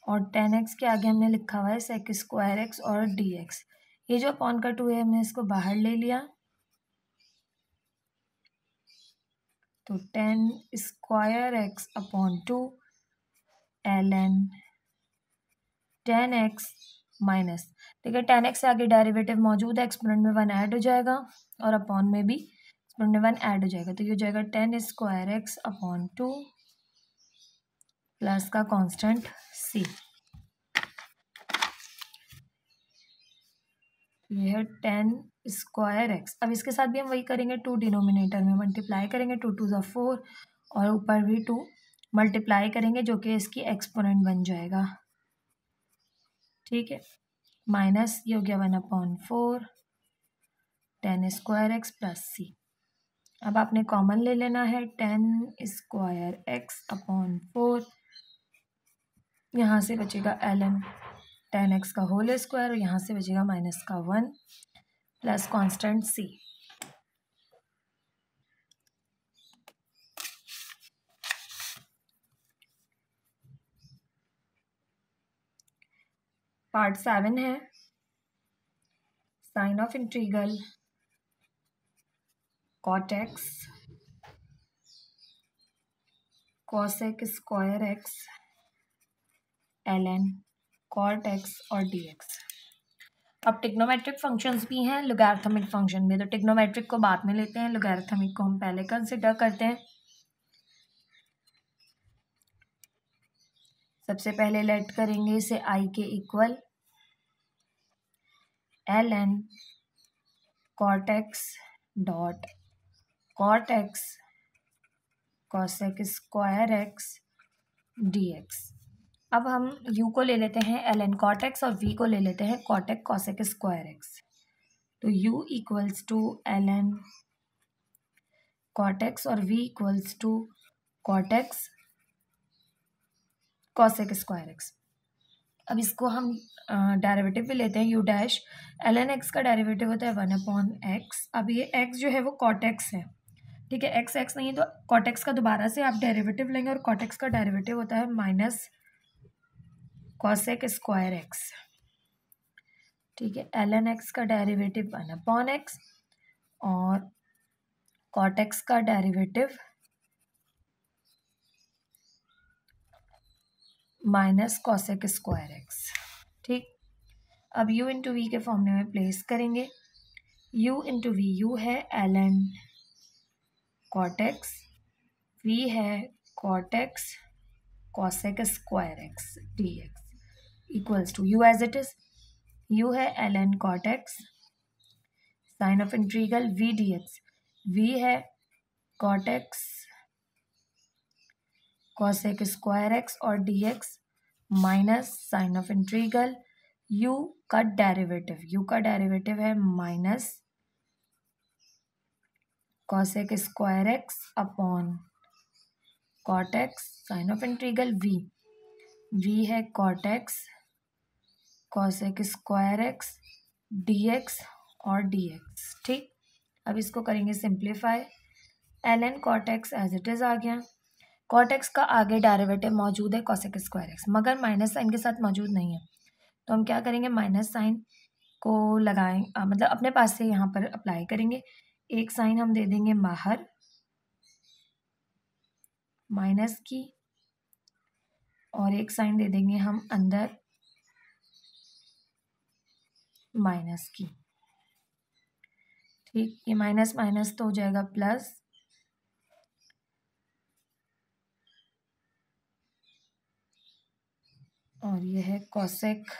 Speaker 1: और tan x के आगे हमने लिखा हुआ है sec स्क्वायर एक्स और dx। ये जो अपॉन का 2 है हमने इसको बाहर ले लिया, तो tan square x upon 2 ln tan x minus, ठीक है, tan x से आगे डेरिवेटिव मौजूद है, एक्सपोनेंट में 1 ऐड हो जाएगा और अपॉन में भी एक्सपोनेंट में 1 ऐड हो जाएगा, तो ये हो जाएगा tan square x upon 2 plus का कांस्टेंट c। ये है tan स्क्वायर एक्स। अब इसके साथ भी हम वही करेंगे, 2 डिनोमिनेटर में मल्टीप्लाई करेंगे, 2 2 4 और ऊपर भी 2 मल्टीप्लाई करेंगे जो कि इसकी एक्सपोनेंट बन जाएगा। ठीक है, माइनस ये हो गया 1/4 tan square x plus c। अब आपने कॉमन ले लेना है, tan स्क्वायर एक्स अपॉन 4, यहाँ से बचेगा ln tan x का होल स्क्वायर और यहाँ से बचेगा माइनस का 1 प्लस कांस्टेंट c। पार्ट 7 है sign of integral cot x cosec square x ln cot x और dx। अब टिग्नोमेट्रिक फंक्शंस भी हैं, लोगैरिथमिक फंक्शन भी, तो टिग्नोमेट्रिक को बाद में लेते हैं, लोगैरिथमिक को हम पहले कंसिडर करते हैं। सबसे पहले लेट करेंगे इसे i के equal, ln cot x dot cot x cosec square x dx। अब हम u को ले लेते हैं ln cot x और v को ले लेते हैं cot x cosec square x, तो u equals to ln cot x और v equals to cot x cosec square x. अब इसको हम डेरिवेटिव भी लेते हैं u dash L N x का डेरिवेटिव होता है 1/x। अब ये x जो है वो कॉट एक्स है, ठीक है, एक्स एक्स नहीं है तो कॉट एक्स का दोबारा से आप डेरिवेटिव लेंगे और कॉट एक्स का डेरिवेटिव होता है माइनस कॉसेक स्क्वायर एक्स, ठीक है। एल एन एक्स का डेरिवेटिव 1/x और कॉट एक्स का derivative minus cosec square x, ठीक। अब u इंटू वी के फॉर्मूले में प्लेस करेंगे, u इंटू वी, यू है L N cot x, v है cot x cosec square x d x equals to u as it is, u है L N cot x sign of integral v d x, v है cot x cosec square x और d x minus sign of integral u का डेरिवेटिव, u का डेरिवेटिव है minus cosec square x upon cot x sign of integral v, v है cot x cosec square x dx और dx, ठीक। अब इसको करेंगे simplify, l N cot x as it is आ गया, कॉट एक्स का आगे डेरिवेटिव मौजूद है कॉसेक स्क्वायर एक्स मगर माइनस साइन के साथ मौजूद नहीं है, तो हम क्या करेंगे माइनस साइन को लगाएं, मतलब अपने पास से यहाँ पर अप्लाई करेंगे, एक साइन हम दे देंगे बाहर माइनस की और एक साइन दे देंगे हम अंदर माइनस की, ठीक। ये माइनस माइनस तो हो जाएगा प्लस और ये है cosec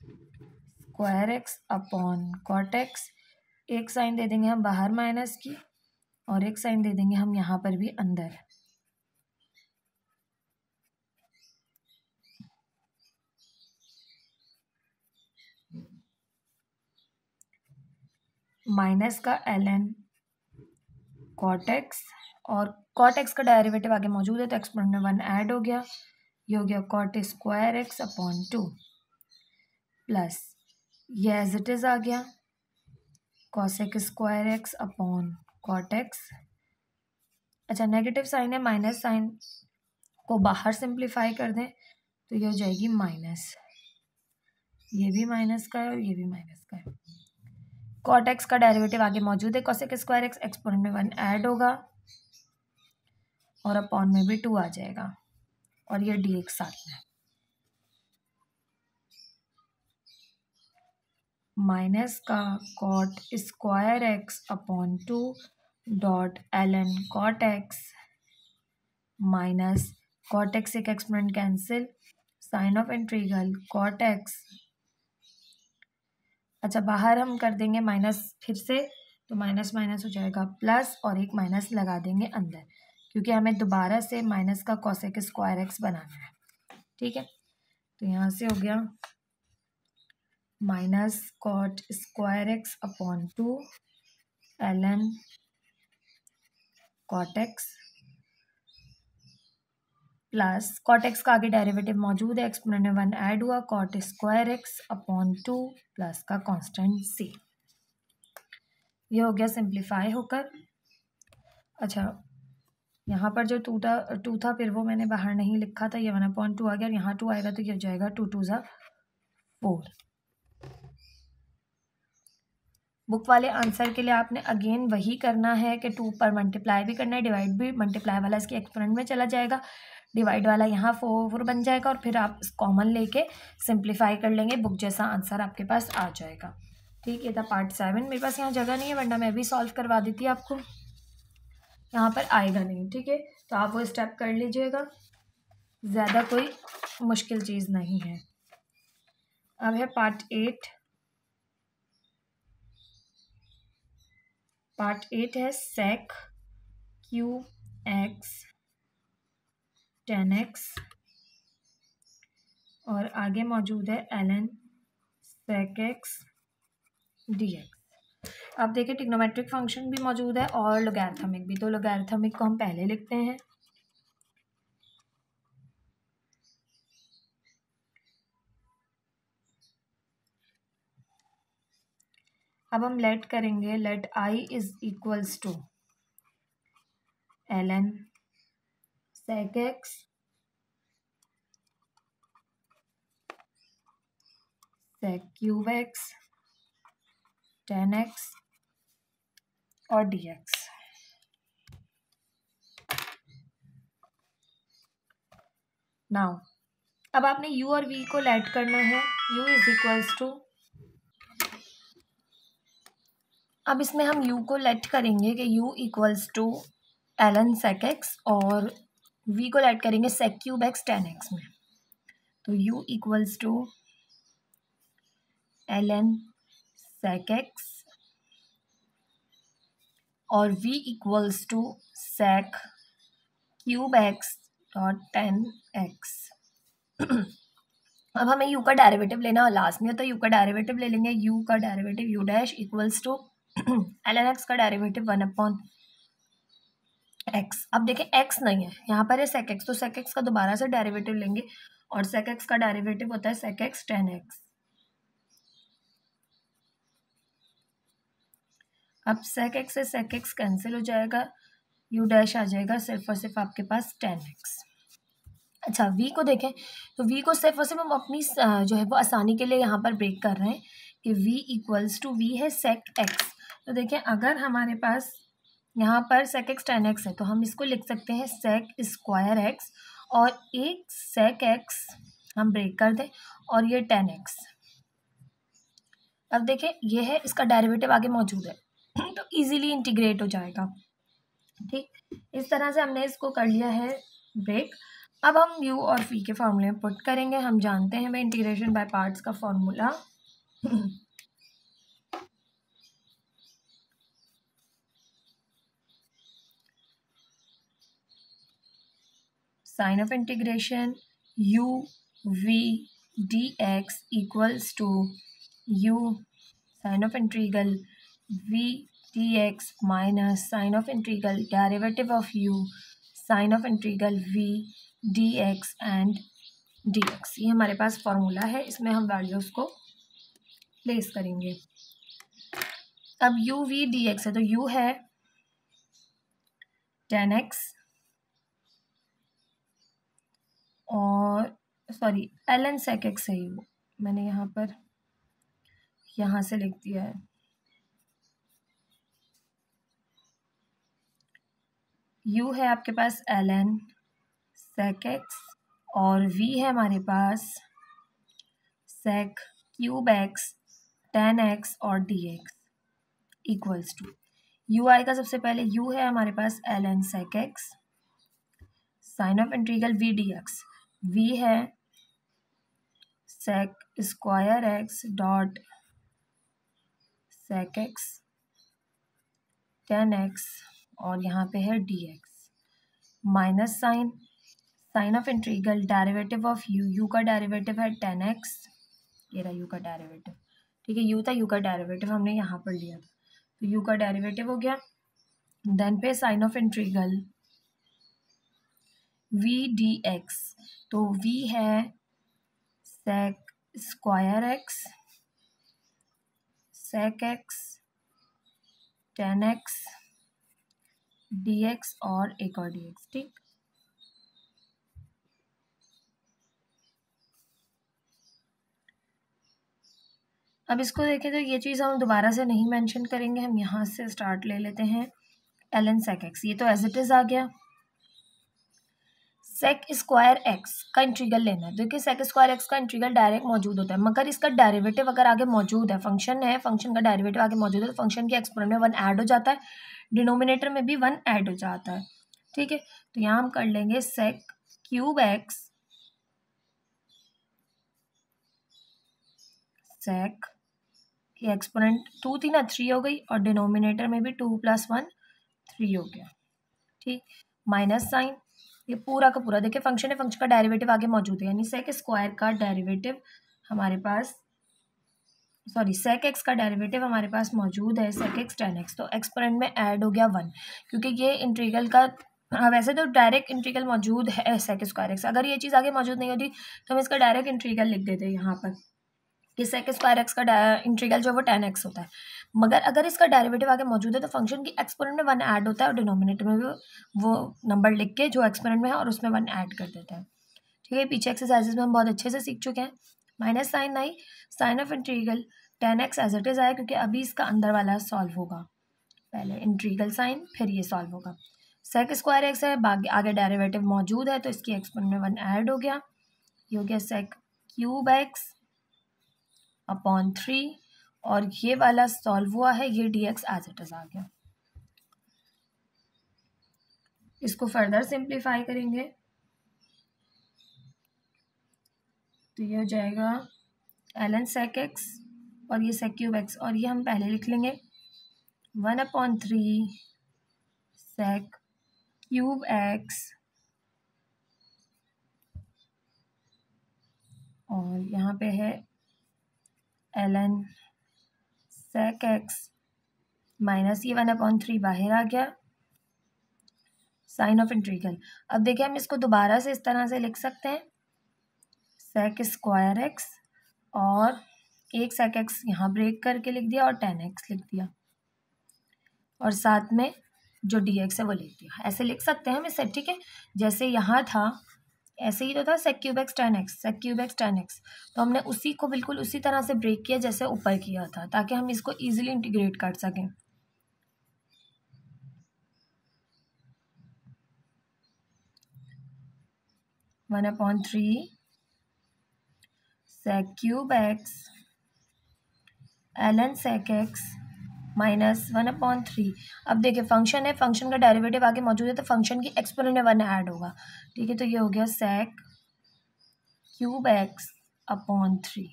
Speaker 1: square x upon cot x, एक साइन दे देंगे हम बाहर माइनस की और एक साइन दे देंगे हम यहाँ पर भी अंदर, माइनस का एल एन कॉट एक्स और कॉट एक्स का डेरिवेटिव आगे मौजूद है तो एक्सपोनेंट में 1 ऐड हो गया, ये हो गया cot square x upon 2 plus ये एज इट इज आ गया cosec square x upon cot x. अच्छा नेगेटिव साइन है, माइनस साइन को बाहर सिंप्लीफाई कर दें तो ये हो जाएगी माइनस, ये भी माइनस का है और ये भी माइनस का है। कॉट एक्स का डेरिवेटिव आगे मौजूद है कॉसेक स्क्वायर एक्स, एक्सपोनेंट में 1 ऐड होगा और अपॉन में भी 2 आ जाएगा और ये डी एक्स साथ में माइनस का cot square x upon 2 dot l N cot x minus cot x एक exponent cancel sign of integral cot x. अच्छा बाहर हम कर देंगे माइनस फिर से तो माइनस माइनस हो जाएगा प्लस और एक माइनस लगा देंगे अंदर क्योंकि हमें दोबारा से माइनस का कॉसेक स्क्वायर एक्स बनाना है, ठीक है। तो यहाँ से हो गया minus cot square x upon 2 L N cot x plus cot x का आगे डेरिवेटिव मौजूद है एक्सपोनेंट में 1 ऐड हुआ cot square x upon 2 plus का कांस्टेंट सी, ये हो गया सिंप्लीफाई होकर। अच्छा यहाँ पर जो टू था फिर वो मैंने बाहर नहीं लिखा था, ये 1/2 आ गया और यहाँ 2 आएगा तो ये हो जाएगा 2 2 ज़ा 4। बुक वाले आंसर के लिए आपने अगेन वही करना है कि 2 पर मल्टीप्लाई भी करना है, डिवाइड भी, मल्टीप्लाई वाला इसके एक्सपोनेंट में चला जाएगा, डिवाइड वाला यहाँ 4 बन जाएगा और फिर आप कॉमन लेके सिंप्लीफाई कर लेंगे, बुक जैसा आंसर आपके पास आ जाएगा, ठीक। ये था पार्ट 7। मेरे पास यहाँ जगह नहीं है वरना मैं भी सॉल्व करवा देती आपको, यहाँ पर आएगा नहीं, ठीक है। तो आप वो स्टेप कर लीजिएगा, ज़्यादा कोई मुश्किल चीज़ नहीं है। अब है पार्ट 8। पार्ट 8 है सेक क्यू एक्स 10x और आगे मौजूद है ln sec x dx। अब देखिए ट्रिग्नोमेट्रिक फंक्शन भी मौजूद है और लोगैरिथमिक भी, तो लोगैरिथमिक को हम पहले लिखते हैं, अब हम लेट करेंगे, let I is equals to ln sec x sec cube x tan x और dx। नाउ अब आपने u और v को लेट करना है, u इज इक्वल्स टू, अब इसमें हम u को लेट करेंगे कि u equals to ln sec x और v को लेट करेंगे sec cube x tan x में। तो u equals to ln sec x और v equals to sec cube x dot tan x। अब हमें u का डेरिवेटिव लेना है लास्ट में, तो u का डेरिवेटिव ले लेंगे, u का derivative u dash equals to ln x का डेरिवेटिव 1/x। अब देखें x नहीं है यहाँ पर है sec x, तो sec x का दोबारा से डेरिवेटिव लेंगे और sec x का डेरिवेटिव होता है sec x tan x। अब sec x से sec x कैंसिल हो जाएगा, u डैश आ जाएगा सिर्फ और सिर्फ आपके पास tan x। अच्छा v को देखें, तो v को सिर्फ और सिर्फ हम अपनी जो है वो आसानी के लिए यहाँ पर ब्रेक कर रहे हैं कि v इक्वल्स टू v है sec x। तो देखें अगर हमारे पास यहाँ पर sec x tan x है तो हम इसको लिख सकते हैं sec स्क्वायर x और एक sec x हम ब्रेक कर दें और ये tan x। अब देखें ये है, इसका डेरिवेटिव आगे मौजूद है तो इजीली इंटीग्रेट हो जाएगा। ठीक, इस तरह से हमने इसको कर लिया है ब्रेक। अब हम u और v के फॉर्मूले में पुट करेंगे। हम जानते हैं भाई इंटीग्रेशन बाय पार्ट्स का formula sign of integration u v dx equals to u sign of integral v dx minus sign of integral derivative of u sign of integral v dx and dx। ये हमारे पास फॉर्मूला है, इसमें हम वैल्यूज़ को प्लेस करेंगे। अब u v dx है तो u है tan x और सॉरी ln sec x है u, मैंने यहाँ से लिख दिया है। u है आपके पास ln sec x और v है हमारे पास sec cube x tan x और dx इक्वल्स टू, u आएगा सबसे पहले, u है हमारे पास ln sec x sign of integral v dx, v है sec square x dot sec x tan x और यहाँ पे है dx minus sign of integral derivative of u का डेरिवेटिव है tan x, ये रहा u का डेरिवेटिव। ठीक है, u था, u का डेरिवेटिव हमने यहाँ पर लिया था, तो u का डेरिवेटिव हो गया। देन पे sign of integral v dx, तो v है sec square x sec x tan x dx और एक और dx। ठीक, अब इसको देखें तो ये चीज़ हम दोबारा से नहीं मेंशन करेंगे, हम यहाँ से स्टार्ट ले लेते हैं ln sec x, ये तो एज इट इज़ आ गया। sec स्क्वायर x का इंटीग्रल लेना है, देखिए sec स्क्वायर x का इंटीग्रल डायरेक्ट मौजूद होता है, मगर इसका डेरिवेटिव अगर आगे मौजूद है, फंक्शन है, फंक्शन का डेरिवेटिव आगे मौजूद है तो फंक्शन के एक्सपोनेंट में 1 ऐड हो जाता है, डिनोमिनेटर में भी 1 ऐड हो जाता है। ठीक है, तो यहाँ हम कर लेंगे sec क्यूब x sec, ये एक्सपोनेंट 2 थी ना, 3 हो गई और डिनोमिनेटर में भी 2 + 1 3 हो गया। ठीक, माइनस साइन, ये पूरा का पूरा देखिए फंक्शन है, फंक्शन का डेरिवेटिव आगे मौजूद है, यानी sec स्क्वायर का डेरिवेटिव हमारे पास, सॉरी sec x का डेरिवेटिव हमारे पास मौजूद है sec x tan x, तो एक्सपोनेंट में ऐड हो गया 1, क्योंकि ये इंटीग्रल का वैसे तो डायरेक्ट इंटीग्रल मौजूद है sec स्क्वायर x, अगर ये चीज़ आगे मौजूद नहीं होती तो हम इसका डायरेक्ट इंटीग्रल लिख देते यहाँ पर। कि सेक स्क्वायर एक्स का इंटीग्रल जो है वो 10x होता है, मगर अगर इसका डेरिवेटिव आगे मौजूद है तो फंक्शन की एक्सपोनेंट में 1 ऐड होता है और डिनोमिनेटर में भी वो नंबर लिख के जो एक्सपोनेंट में है और उसमें 1 ऐड कर देता है। ठीक है, पीछे एक्सरसाइजेस में हम बहुत अच्छे से सीख चुके हैं। Minus sign I, sign of integral 10x as it is आया क्योंकि अभी इसका अंदर वाला सॉल्व होगा, पहले इंटीग्रल साइन फिर ये सॉल्व होगा। सेक स्क्वायर एक्स है, आगे डेरिवेटिव मौजूद है तो इसकी एक्सपोनेंट में 1 ऐड हो गया, ये हो गया सेक क्यूब एक्स अपॉन 3 और ये वाला सॉल्व हुआ है, ये dx एज इट इज आ गया। इसको फर्दर सिंप्लीफाई करेंगे तो ये हो जाएगा ln sec x और ये sec क्यूब x और ये हम पहले लिख लेंगे 1/3 sec क्यूब x और यहाँ पे है ln sec x माइनस ये 1/3 बाहर आ गया, साइन ऑफ इंटीग्रल। अब देखिए हम इसको दोबारा से इस तरह से लिख सकते हैं, सेक स्क्वायर एक्स और एक सेक एक्स यहाँ ब्रेक करके लिख दिया और 10x लिख दिया और साथ में जो dx है वो लिख दिया। ऐसे लिख सकते हैं हम इसे, ठीक है, जैसे यहाँ था ऐसे ही तो था sec cube x 10x, sec cube x 10x, तो हमने उसी को बिल्कुल उसी तरह से ब्रेक किया जैसे ऊपर किया था ताकि हम इसको ईजिली इंटीग्रेट कर सकें। One upon 3 sec cube x ln sec x minus 1/3। अब देखिए फंक्शन है, फंक्शन का डेरिवेटिव आगे मौजूद है तो फंक्शन की एक्सपोनेंट में 1 ऐड होगा, ठीक है, तो ये हो गया सेक क्यूब एक्स अपॉन 3।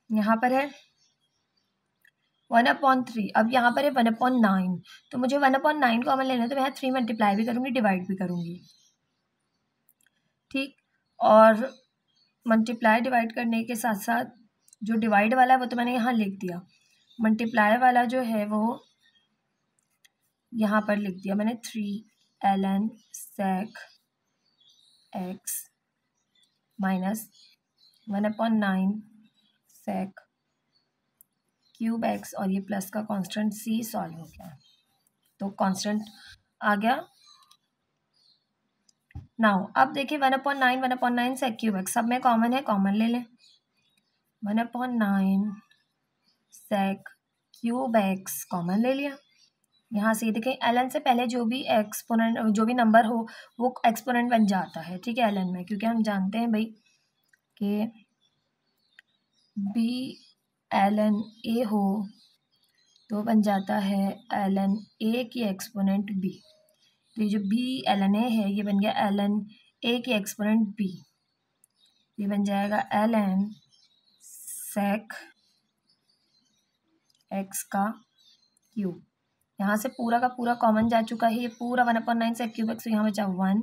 Speaker 1: यहाँ पर है 1/3, अब यहाँ पर है 1/9, तो मुझे 1/9 कॉमन लेना है तो मैं 3 मल्टीप्लाई भी करूँगी डिवाइड भी करूँगी, ठीक, और मल्टीप्लाई डिवाइड करने के साथ साथ जो डिवाइड वाला है वो तो मैंने यहाँ लिख दिया, मल्टीप्लाई वाला जो है वो यहाँ पर लिख दिया मैंने 3 ln sec x minus 1/9 sec cube x और ये प्लस का कांस्टेंट c सॉल्व हो गया, तो कांस्टेंट आ गया। नाउ अब देखिए 1/9 sec क्यूब x सब में कॉमन है, कॉमन ले लें, 1/9 sec क्यूब x कॉमन ले लिया। यहाँ से देखें ln से पहले जो भी एक्सपोनेंट जो भी नंबर हो वो एक्सपोनेंट बन जाता है, ठीक है, ln में, क्योंकि हम जानते हैं भाई कि b ln a हो तो बन जाता है ln a की एक्सपोनेंट b, तो ये जो b ln a है ये बन गया ln a की एक्सपोनेंट b, ये बन जाएगा ln sec x का क्यूब। यहाँ से पूरा का पूरा कॉमन जा चुका है, ये पूरा 1/9 sec क्यूब x, तो यहाँ बचा 1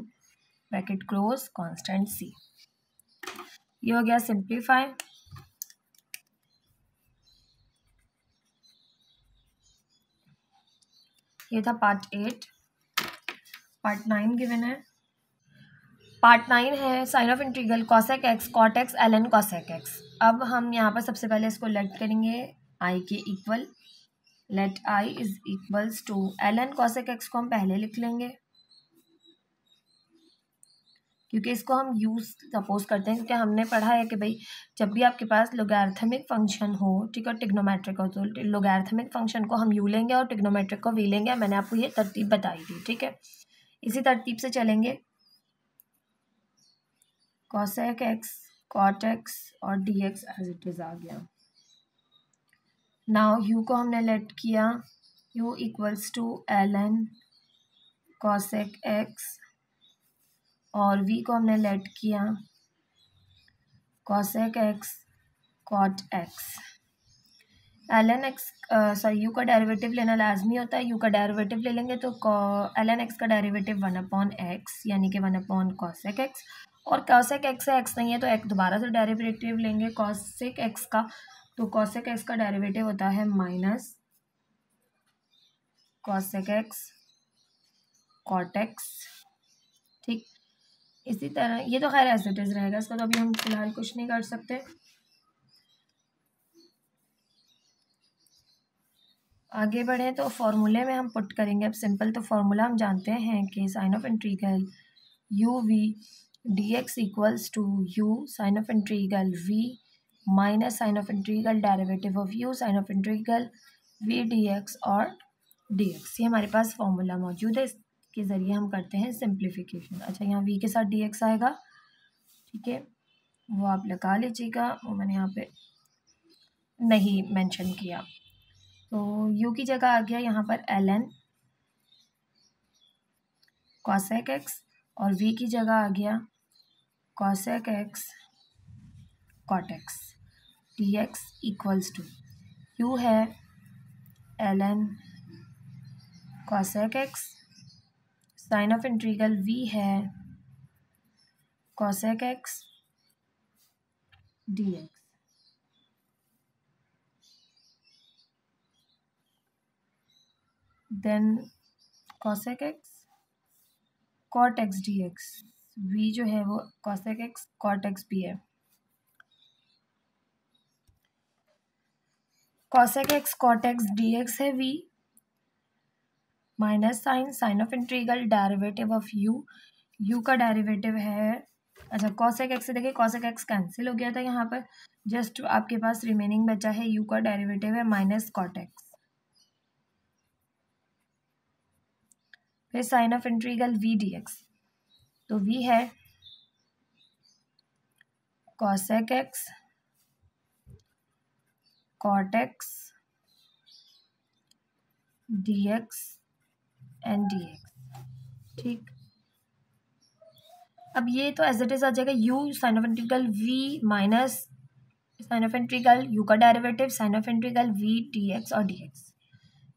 Speaker 1: ब्रैकेट क्लोज कांस्टेंट c। ये हो गया सिंप्लीफाई। ये था पार्ट 8। पार्ट 9 गिवन है। पार्ट 9 है sign of integral cosec x cot x ln cosec x. अब हम यहाँ पर सबसे पहले इसको लेट करेंगे आई के equal, let I is equals to ln cosec x को हम पहले लिख लेंगे क्योंकि इसको हम यूज सपोज करते हैं, क्योंकि हमने पढ़ा है कि भाई जब भी आपके पास लोगैरिथमिक फंक्शन हो, ठीक है, टिग्नोमेट्रिक हो, तो लोगैरिथमिक फंक्शन को हम यू लेंगे और टिग्नोमेट्रिक को वी लेंगे। मैंने आपको ये तरतीब बताई थी, ठीक है, इसी तरतीब से चलेंगे। कॉसेक एक्स कॉट एक्स और d x as it is आ गया। नाउ यू को हमने लेट किया, u equals to ln cosec x और v को हमने लेट किया cosec x cot x. ln x sorry u का डेरिवेटिव लेना लाजमी होता है, u का डेरिवेटिव ले लेंगे तो ln x का डेरिवेटिव 1/x यानी कि 1/cosec x, और cosec x से x नहीं है तो एक दोबारा से डेरिवेटिव लेंगे cosec x का, तो cosec x का डेरिवेटिव होता है minus cosec x cot x, ठीक। इसी तरह ये तो खैर एज इट इज़ रहेगा, इसका तो अभी हम फिलहाल कुछ नहीं कर सकते। आगे बढ़े तो फॉर्मूले में हम पुट करेंगे अब सिंपल। तो फॉर्मूला हम जानते हैं कि sign of integral u v d x equals to u sign of integral v minus sign of integral derivative of u sign of integral v d x और डी एक्स। ये हमारे पास फॉर्मूला मौजूद है, इसके ज़रिए हम करते हैं सिंप्लीफिकेशन। अच्छा, यहाँ वी के साथ डी एक्स आएगा, ठीक है, वो आप लगा लीजिएगा, वो मैंने यहाँ पे नहीं मेंशन किया। तो u की जगह आ गया यहाँ पर ln cosec x और v की जगह आ गया cosec x cot x dx equals to u है ln cosec x, sign of integral v है cosec x dx। Then cosec x cot x dx, v जो है वो cosec x cot x भी है। cosec x cot x dx है v minus sign of integral derivative of u का डेरिवेटिव है। अच्छा, cosec x से देखिए cosec x कैंसिल हो गया था, यहाँ पर जस्ट आपके पास रिमेनिंग बचा है u का डेरिवेटिव है माइनस cot x, फिर sign of integral v dx। तो v है cosec x cot x dx and dx, ठीक। अब ये तो एज इट इज आ जाएगा u sign of integral v minus sign of integral u का derivative sign of integral v dx और dx।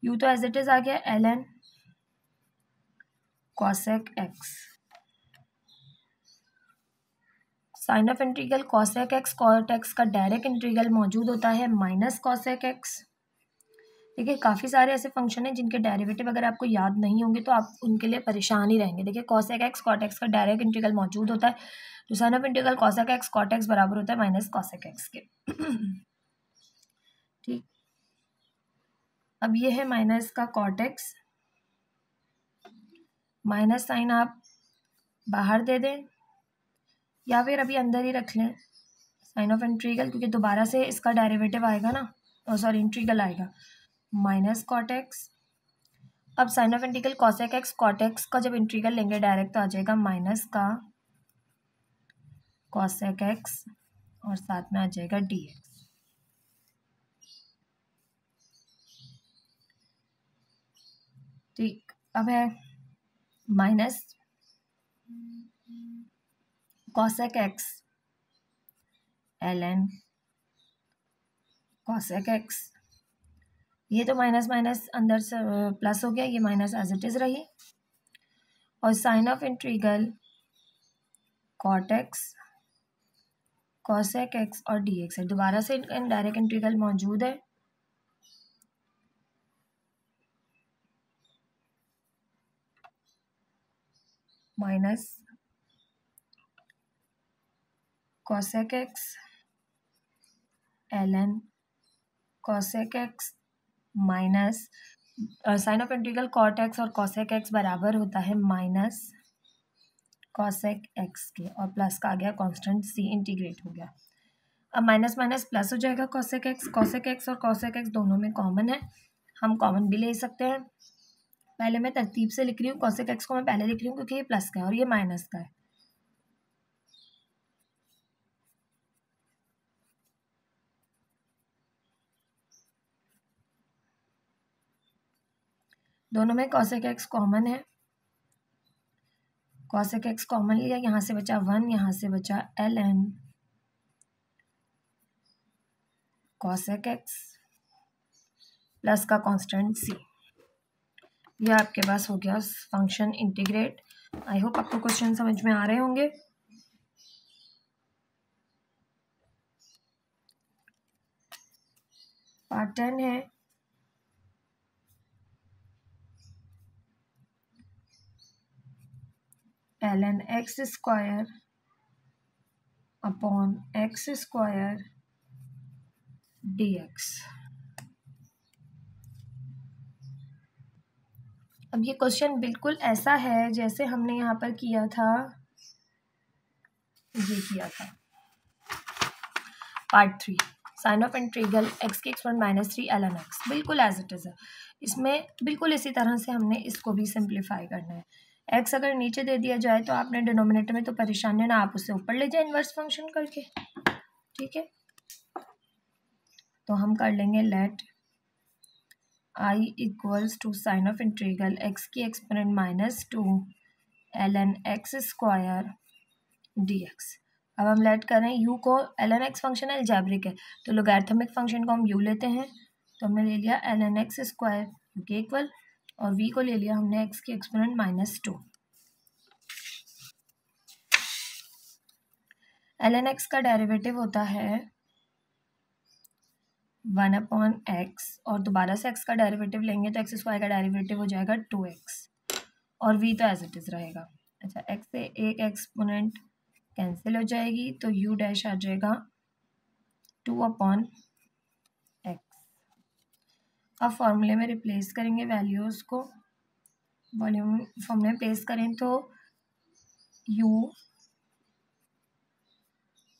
Speaker 1: u तो एज इट इज आ गया ln cosec x, sign of integral cosec x cot x का डायरेक्ट इंटीग्रल मौजूद होता है माइनस cosec x। देखिए काफ़ी सारे ऐसे फंक्शन हैं जिनके डेरिवेटिव अगर आपको याद नहीं होंगे तो आप उनके लिए परेशान ही रहेंगे। देखिए cosec x cot x का डायरेक्ट इंटीग्रल मौजूद होता है, तो sign of integral cosec x cot x बराबर होता है माइनस cosec x के। ठीक, अब ये है माइनस का cot x, माइनस साइन आप बाहर दे दें या फिर अभी अंदर ही रख लें साइन ऑफ इंटीग्रल, क्योंकि दोबारा से इसका डेरिवेटिव आएगा ना, सॉरी इंटीग्रल आएगा माइनस cot x। अब sign of integral cosec x cot x का जब इंटीग्रल लेंगे डायरेक्ट तो आ जाएगा माइनस का cosec x और साथ में आ जाएगा dx। ठीक, अब है minus cosec x ln cosec x, ये तो माइनस माइनस अंदर से प्लस हो गया, ये माइनस एज इट इज रही, और sign of integral cot x cosec x और dx है। दोबारा से इनका डायरेक्ट इंटीग्रल मौजूद है, minus cosec x ln cosec x minus sign of integral cot x और cosec x बराबर होता है माइनस cosec x के, और प्लस का आ गया कांस्टेंट c, इंटीग्रेट हो गया। अब माइनस माइनस प्लस हो जाएगा, cosec x और cosec x दोनों में कॉमन है, हम कॉमन भी ले सकते हैं। पहले मैं तरतीब से लिख रही हूँ, cosec x को मैं पहले लिख रही हूँ क्योंकि ये प्लस का है और ये माइनस का है। दोनों में cosec x कॉमन है, cosec x कॉमन लिया, यहाँ से बचा 1, यहाँ से बचा ln cosec x प्लस का कांस्टेंट c। ये आपके पास हो गया फंक्शन इंटीग्रेट। आई होप आपको क्वेश्चन समझ में आ रहे होंगे। पार्ट 10 है ln x square upon x square dx। अब ये क्वेश्चन बिल्कुल ऐसा है जैसे हमने यहाँ पर किया था, ये किया था part 3 sign of integral x की एक्सपोनेंट -3 ln x, बिल्कुल एज इट इज़ है। इसमें बिल्कुल इसी तरह से हमने इसको भी सिंप्लीफाई करना है। एक्स अगर नीचे दे दिया जाए तो आपने डिनोमिनेटर में तो परेशानी है ना, आप उससे ऊपर ले जाए इन्वर्स फंक्शन करके, ठीक है। तो हम कर लेंगे let I equals to sign of integral x की exponent -2 ln x square dx। अब हम लेट करें u को, ln x फंक्शन अलजेब्रिक है तो लोगैरिथमिक फंक्शन को हम u लेते हैं, तो हमने ले लिया ln x स्क्वायर के इक्वल, और v को ले लिया हमने x की एक्सपोनेंट -2। ln x का डेरिवेटिव होता है 1/x, और दोबारा से x का डेरिवेटिव लेंगे तो x स्क्वायर का डेरिवेटिव हो जाएगा 2x, और v तो एज इट इज़ रहेगा। अच्छा, x से एक एक्सपोनेंट कैंसिल हो जाएगी तो u डैश आ जाएगा 2/x। अब फॉर्मूले में रिप्लेस करेंगे वैल्यूज़ को, वॉल्यूम फॉर्मूले में प्लेस करें तो u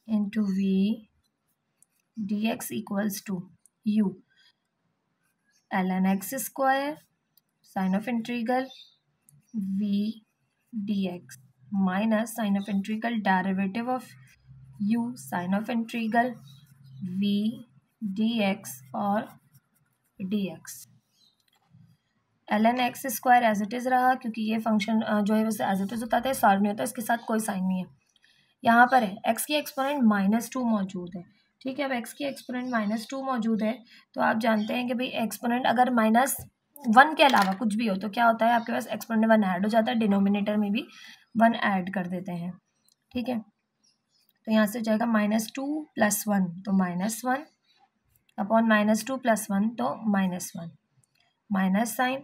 Speaker 1: into v dx equals to u ln x square sign of integral v dx minus sign of integral derivative of u sign of integral v dx और dx। ln x square as it is रहा, क्योंकि ये फंक्शन जो है वैसे एज इट इज़ होता है, सॉल्व नहीं होता, इसके साथ कोई साइन नहीं है। यहाँ पर है x की एक्सपोनेंट -2 मौजूद है, ठीक है। अब x की एक्सपोनेंट -2 मौजूद है तो आप जानते हैं कि भाई एक्सपोनेंट अगर -1 के अलावा कुछ भी हो तो क्या होता है, आपके पास एक्सपोनेंट 1 ऐड हो जाता है, डिनोमिनेटर में भी 1 ऐड कर देते हैं, ठीक है। तो यहाँ से जाएगा -2 + 1 तो -1 अपॉन -2 + 1 तो -1, minus sign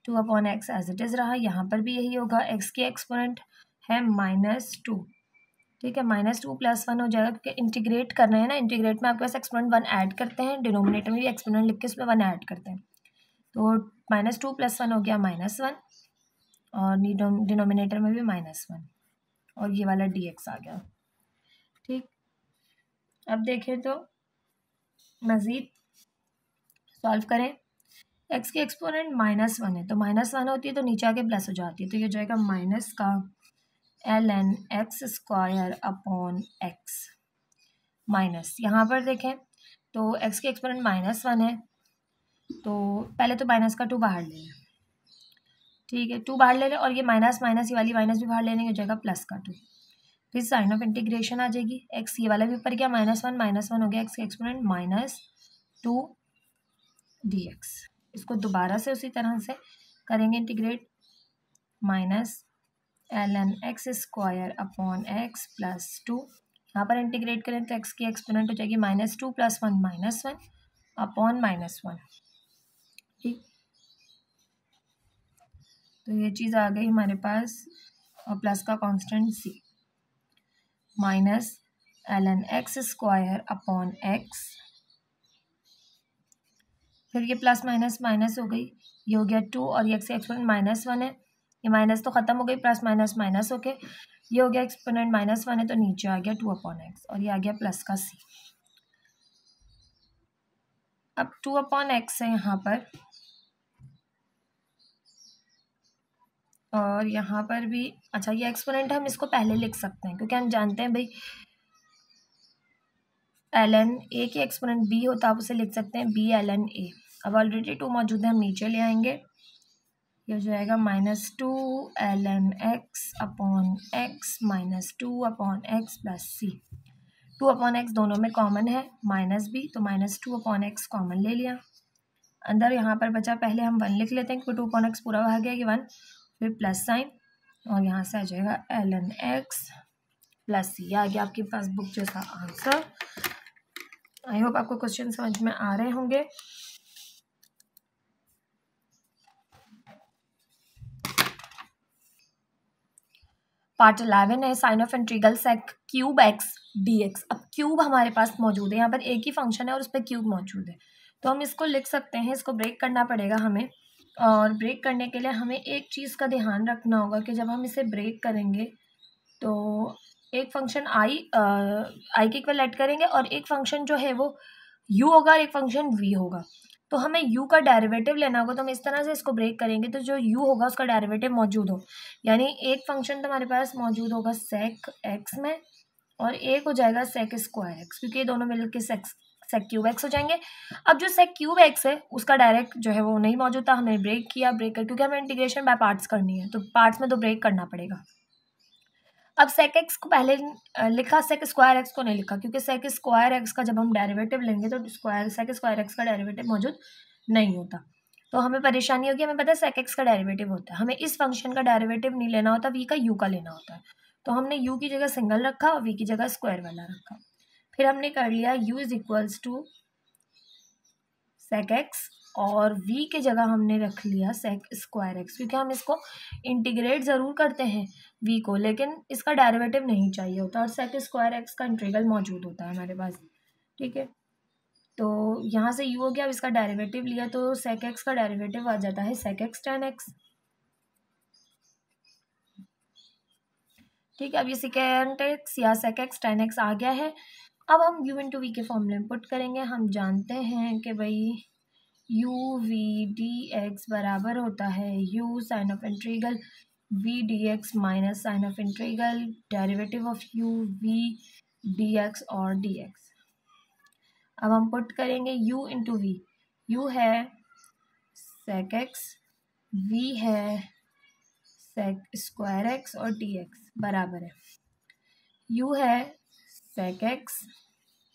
Speaker 1: 2/x as it is रहा। यहाँ पर भी यही होगा, x की एक्सपोनेंट है -2, ठीक है। -2 + 1 हो जाएगा, क्योंकि इंटीग्रेट करना है ना, इंटीग्रेट में आपके पास एक्सपोनेंट 1 ऐड करते हैं, डिनोमिनेटर में भी एक्सपोनेंट लिख के उसमें 1 ऐड करते हैं, तो -2 + 1 हो गया -1, और डिनोमिनेटर में भी -1, और ये वाला dx आ गया, ठीक। अब देखें तो मज़ीद सॉल्व करें, x की एक्सपोनेंट -1 है तो -1 होती है तो नीचे आके प्लस हो जाती है, तो ये जाएगा माइनस का ln x square upon x minus. यहाँ पर देखें तो x की एक्सपोनेंट -1 है तो पहले तो माइनस का 2 बाहर ले लें, ठीक है, 2 बाहर ले लें, और ये माइनस माइनस ये वाली माइनस भी बाहर ले लेंगे, हो जाएगा प्लस का 2। फिर साइन ऑफ इंटीग्रेशन आ जाएगी, x ये वाला भी ऊपर गया, -1 हो गया, x की एक्सपोनेंट -2 dx। इसको दोबारा से उसी तरह से करेंगे integrate, minus ln x square upon x plus 2। यहाँ पर इंटीग्रेट करें तो x की एक्सपोनेंट हो जाएगी -2 + 1 -1 अपॉन -1, ठीक। तो ये चीज़ आ गई हमारे पास, और प्लस का constant c, minus ln x square upon x, फिर ये प्लस माइनस माइनस हो गई, ये हो गया 2, और ये x की एक्सपोनेंट -1 है, ये माइनस तो ख़त्म हो गई, प्लस माइनस माइनस हो गए, ये हो गया एक्सपोनेंट -1 है तो नीचे आ गया 2/x, और ये आ गया प्लस का c। अब 2/x है यहाँ पर, और यहाँ पर भी, अच्छा ये एक्सपोनेंट हम इसको पहले लिख सकते हैं, क्योंकि हम जानते हैं भाई ln a की एक्सपोनेंट b होता है, आप उसे लिख सकते हैं b ln a। अब ऑलरेडी 2 मौजूद है, हम नीचे ले आएंगे, ये हो जाएगा -2 ln x upon x -2/x plus c। 2/x दोनों में कॉमन है, माइनस भी, तो -2/x कॉमन ले लिया, अंदर यहाँ पर बचा, पहले हम 1 लिख लेते हैं क्योंकि 2/x पूरा भाग गया, कि 1, फिर प्लस साइन, और यहाँ से आ जाएगा ln x प्लस c। आ गया आपके पास बुक जैसा आंसर। आई होप आपको क्वेश्चन समझ में आ रहे होंगे। पार्ट 11 है sign of integral sec cube x d x. अब क्यूब हमारे पास मौजूद है, यहाँ पर एक ही फंक्शन है और उस पर क्यूब मौजूद है, तो हम इसको लिख सकते हैं। इसको ब्रेक करना पड़ेगा हमें, और ब्रेक करने के लिए हमें एक चीज़ का ध्यान रखना होगा कि जब हम इसे ब्रेक करेंगे तो एक फंक्शन आई के इक्वल ऐड करेंगे और एक फंक्शन जो है वो यू होगा और एक फंक्शन वी होगा। तो हमें u का डेरिवेटिव लेना होगा, तो हम इस तरह से इसको ब्रेक करेंगे तो जो u होगा उसका डेरिवेटिव मौजूद हो, यानी एक फंक्शन तो हमारे पास मौजूद होगा सेक x में और एक हो जाएगा सेक स्क्वायर एक्स, क्योंकि ये दोनों मिलकर सेक क्यूब एक्स हो जाएंगे। अब जो सेक क्यूब एक्स है उसका डायरेक्ट जो है वो नहीं मौजूद था, हमने ब्रेक किया, ब्रेक कर, क्योंकि हमें इंटीग्रेशन बाय पार्ट्स करनी है तो पार्ट्स में तो ब्रेक करना पड़ेगा। अब सेक एक्स को पहले लिखा, सेक स्क्वायर एक्स को नहीं लिखा, क्योंकि सेक स्क्वायर एक्स का जब हम डेरिवेटिव लेंगे तो सेक स्क्वायर एक्स का डेरिवेटिव मौजूद नहीं होता, तो हमें परेशानी होगी। हमें पता है सेक एक्स का डेरिवेटिव होता है, हमें इस फंक्शन का डेरिवेटिव नहीं लेना होता, वी का यू का लेना होता है। तो हमने यू की जगह सिंगल रखा और वी की जगह स्क्वायर वाला रखा। फिर हमने कर लिया u is equals to sec x और v के जगह हमने रख लिया सेक स्क्वायर एक्स, क्योंकि हम इसको इंटीग्रेट ज़रूर करते हैं v को, लेकिन इसका डेरिवेटिव नहीं चाहिए होता और सेक स्क्वायर एक्स का इंटीग्रल मौजूद होता है हमारे पास। ठीक है, तो यहाँ से u हो गया। अब इसका डेरिवेटिव लिया तो सेक एक्स का डेरिवेटिव आ जाता है सेक एक्स टेन एक्स। ठीक है, अब ये सेकेंड एक्स या सेक एक्स टेन एक्स आ गया है। अब हम u इंटू वी के फॉर्मूले में पुट करेंगे। हम जानते हैं कि भाई u v डी एक्स बराबर होता है u sign of integral v d x minus sign of integral derivative of u v d x और डी एक्स। अब हम पुट करेंगे u इंटू वी। u है सेक एक्स, v है सेक स्क्वायर एक्स और डी एक्स बराबर है u है sec x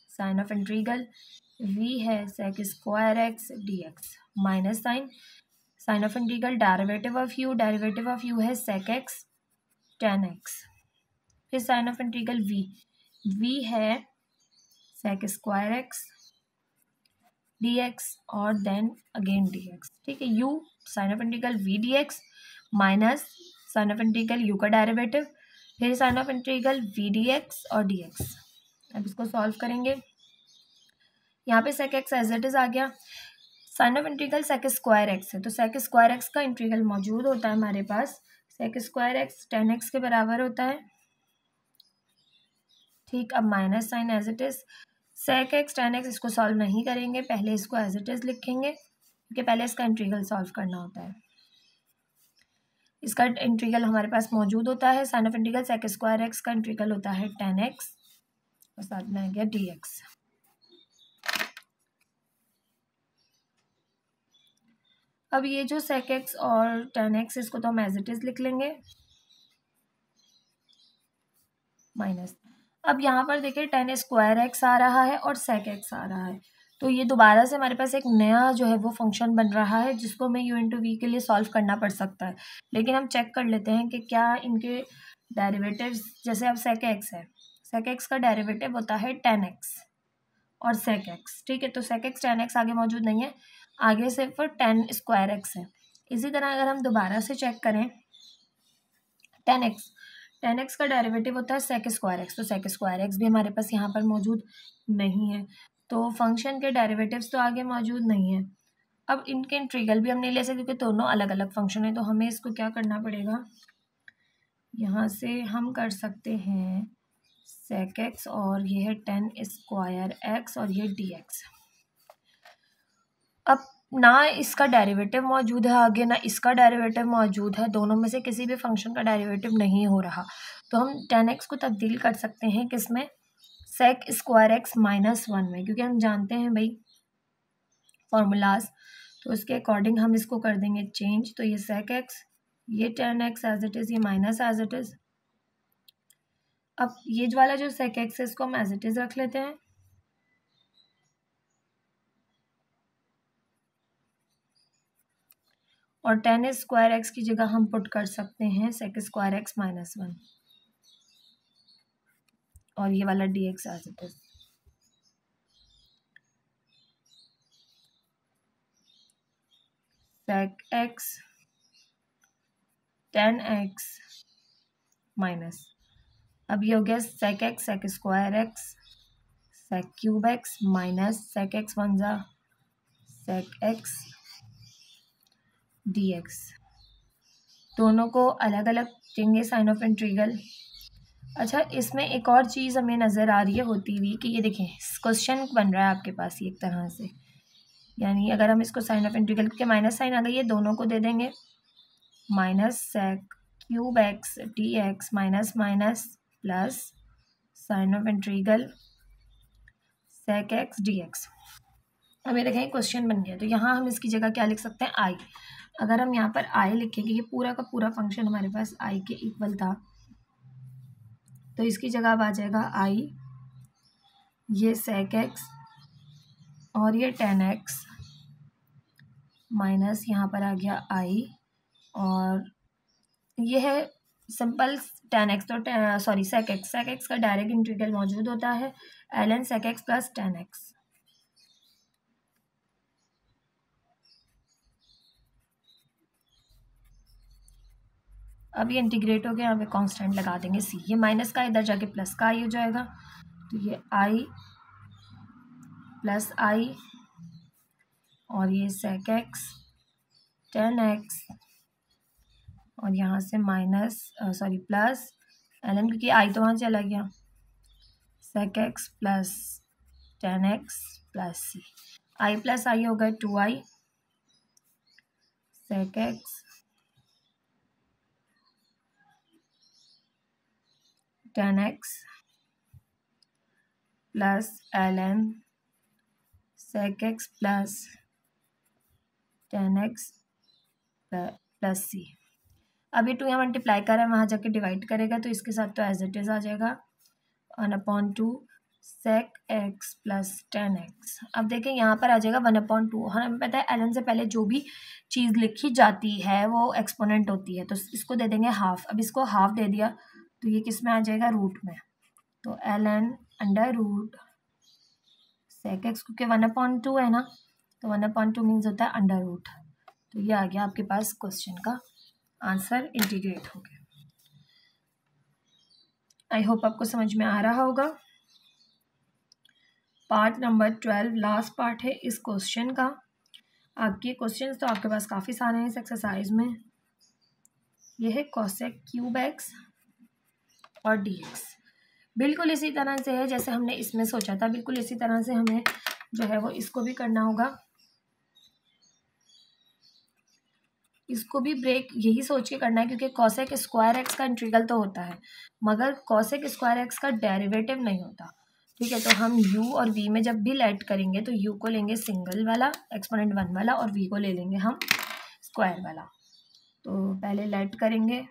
Speaker 1: sign of integral, v है sec square x d x minus sign of integral derivative of u है सेक एक्स टेन एक्स, फिर साइन ऑफ इंटीग्रल v है sec square x d x और देन अगेन डी एक्स। ठीक है, u sign of integral v d x minus sign of integral u का डेरिवेटिव, फिर sign of integral v d x और डी एक्स। अब इसको सॉल्व करेंगे। यहाँ पे sec x as it is आ गया, sign of integral sec square x है तो सेक स्क्वायर एक्स का इंटीग्रल मौजूद होता है हमारे पास, sec square x tan x के बराबर होता है। ठीक, अब minus sign as it is sec x tan x, इसको सॉल्व नहीं करेंगे, पहले इसको एज इट इज लिखेंगे क्योंकि पहले इसका इंटीग्रल सॉल्व करना होता है। इसका इंटीग्रल हमारे पास मौजूद होता है, sign of integral sec square x का इंटीग्रल होता है टेन एक्स और साथ में आ गया डी एक्स। अब ये जो सेक एक्स और टेन एक्स इसको तो हम एज इट इज लिख लेंगे माइनस। अब यहाँ पर देखिए टेन स्क्वायर एक्स आ रहा है और सेक एक्स आ रहा है, तो ये दोबारा से हमारे पास एक नया जो है वो फंक्शन बन रहा है जिसको हमें u इंटू वी के लिए सॉल्व करना पड़ सकता है। लेकिन हम चेक कर लेते हैं कि क्या इनके डेरिवेटिव्स, जैसे अब सेक एक्स है, सेक एक्स का डेरिवेटिव होता है टेन एक्स और सेक एक्स। ठीक है, तो सेक एक्स टेन एक्स आगे मौजूद नहीं है, आगे सिर्फ टेन स्क्वायर एक्स है। इसी तरह अगर हम दोबारा से चेक करें, टेन एक्स का डेरिवेटिव होता है सेक स्क्वायर एक्स, तो सेक स्क्वायर एक्स भी हमारे पास यहाँ पर मौजूद नहीं है, तो फंक्शन के डेरिवेटिव्स तो आगे मौजूद नहीं है। अब इनके इंटीग्रल भी हम नहीं ले सकते क्योंकि दोनों अलग अलग फंक्शन है, तो हमें इसको क्या करना पड़ेगा, यहाँ से हम कर सकते हैं सेक एक्स और ये है टेन स्क्वायर एक्स और ये डी एक्स। अब ना इसका डेरिवेटिव मौजूद है आगे, ना इसका डेरिवेटिव मौजूद है, दोनों में से किसी भी फंक्शन का डेरिवेटिव नहीं हो रहा, तो हम टेन एक्स को तब्दील कर सकते हैं किसमें, sec square x minus one में, क्योंकि हम जानते हैं भाई फॉर्मूलाज, तो उसके अकॉर्डिंग हम इसको कर देंगे चेंज। तो ये सेक एक्स, ये tan x as it is, ये माइनस एज इट इज़। अब ये वाला जो सेक एक्स है इसको हम एज इट इज़ रख लेते हैं, और टेन स्क्वायर एक्स की जगह हम पुट कर सकते हैं sec square x minus one और ये वाला d x as it is. Sec x tan x minus, अब ये हो गया sec x sec square x sec cube x minus sec x one जा सेक एक्स डी एक्स। दोनों को अलग अलग देंगे साइन ऑफ इंटीग्रल। अच्छा, इसमें एक और चीज़ हमें नज़र आ रही है होती हुई कि ये देखें क्वेश्चन बन रहा है आपके पास ये एक तरह से, यानी अगर हम इसको साइन ऑफ इंटीग्रल के माइनस साइन आ गई है, दोनों को दे देंगे minus sec cube x d x minus minus plus sign of integral sec x d x. अब ये देखें क्वेश्चन बन गया, तो यहाँ हम इसकी जगह क्या लिख सकते हैं आई। अगर हम यहाँ पर आई लिखेंगे, ये पूरा का पूरा फंक्शन हमारे पास आई के इक्वल था, तो इसकी जगह अब आ जाएगा आई, ये सेक एक्स और ये टेन एक्स माइनस यहाँ पर आ गया आई, और ये है सिंपल टेन एक्स, तो सॉरी सेक एक्स का डायरेक्ट इंटीग्रल मौजूद होता है L N sec x plus tan x. अब ये इंटीग्रेट हो गया, यहाँ पे कांस्टेंट लगा देंगे सी, ये माइनस का इधर जाके प्लस का आई हो जाएगा, तो ये आई प्लस आई और ये सेक एक्स टेन एक्स और यहाँ से minus sorry plus l n, क्योंकि आई तो वहाँ चला गया, sec x plus tan x plus C. I plus I हो गया two I sec x tan x plus l N sec x plus tan x plus C. अब ये टू यहाँ मल्टीप्लाई कर रहा है, वहाँ जाके डिवाइड करेगा, तो इसके साथ तो एज इट इज़ आ जाएगा 1/2 sec x plus tan x. अब देखें यहाँ पर आ जाएगा 1/2, हमें पता है एल एन से पहले जो भी चीज़ लिखी जाती है वो एक्सपोनेंट होती है, तो इसको दे देंगे हाफ। अब इसको हाफ दे दिया तो ये किस में आ जाएगा, रूट में, तो L N under root sec x, क्योंकि 1/2 है ना, तो 1/2 मीन्स होता है अंडर रूट। तो ये आ गया आपके पास क्वेश्चन का आंसर, इंटीग्रेट हो गया। आई होप आपको समझ में आ रहा होगा। पार्ट नंबर 12 लास्ट पार्ट है इस क्वेश्चन का। आपके क्वेश्चंस तो आपके पास काफ़ी सारे हैं इस एक्सरसाइज में। यह है कोसेक क्यूब एक्स और डी एक्स, बिल्कुल इसी तरह से है जैसे हमने इसमें सोचा था, बिल्कुल इसी तरह से हमें जो है वो इसको भी करना होगा। इसको भी ब्रेक यही सोच के करना है, क्योंकि कोसेक स्क्वायर एक्स का इंटीग्रल तो होता है मगर कोसेक स्क्वायर एक्स का डेरिवेटिव नहीं होता। ठीक है, तो हम u और v में जब भी लेट करेंगे तो u को लेंगे सिंगल वाला एक्सपोनेंट 1 वाला और v को ले लेंगे हम स्क्वायर वाला। तो पहले लेट करेंगे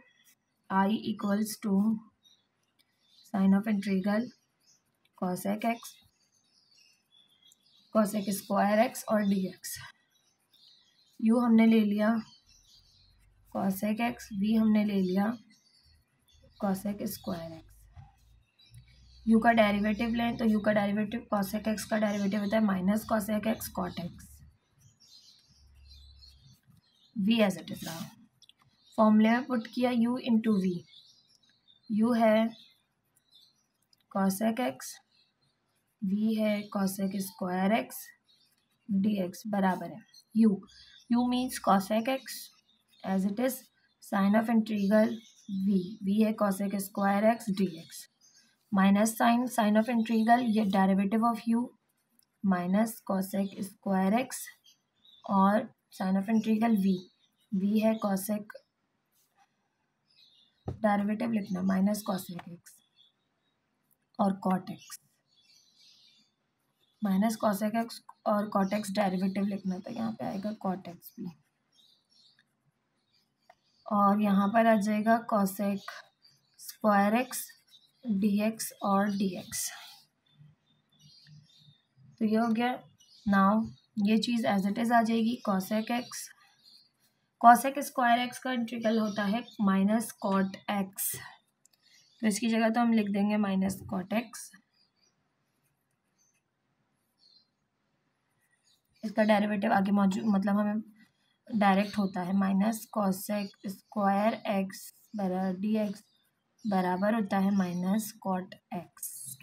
Speaker 1: i equals to sign of integral cosec x cosec square x और dx। u हमने ले लिया कोसेक एक्स, v हमने ले लिया कोसेक स्क्वायर एक्स। u का डेरिवेटिव लें तो u का डेरिवेटिव कोसेक एक्स का डेरिवेटिव होता है minus cosec x cot x, v as it is रहा। फॉर्मूले में पुट किया u इंटू वी, u है कोसेक एक्स, v है कोसेक स्क्वायर एक्स dx बराबर है u means cosec x as it is sign of integral v है cosec square x dx minus sign of integral ये derivative of u minus cosec square x और साइन ऑफ इंटीग्रल v है कोसेक, डेरिवेटिव लिखना माइनस कोसेक एक्स और cot x, minus cosec x और कॉट एक्स डेरिवेटिव लिखना, तो यहाँ पे आएगा कॉट एक्स भी, और यहाँ पर आ जाएगा कोसेक स्क्वायर एक्स dx और dx। तो ये हो गया। नाउ ये चीज़ एज इट इज़ आ जाएगी cosec x, cosec square x का इंटीग्रल होता है माइनस कॉट एक्स, तो इसकी जगह तो हम लिख देंगे माइनस कॉट एक्स। इसका डेरिवेटिव आगे मौजूद, मतलब हमें डायरेक्ट होता है माइनस कोसेक स्क्वायर एक्स बराबर dx बराबर होता है माइनस कॉट एक्स।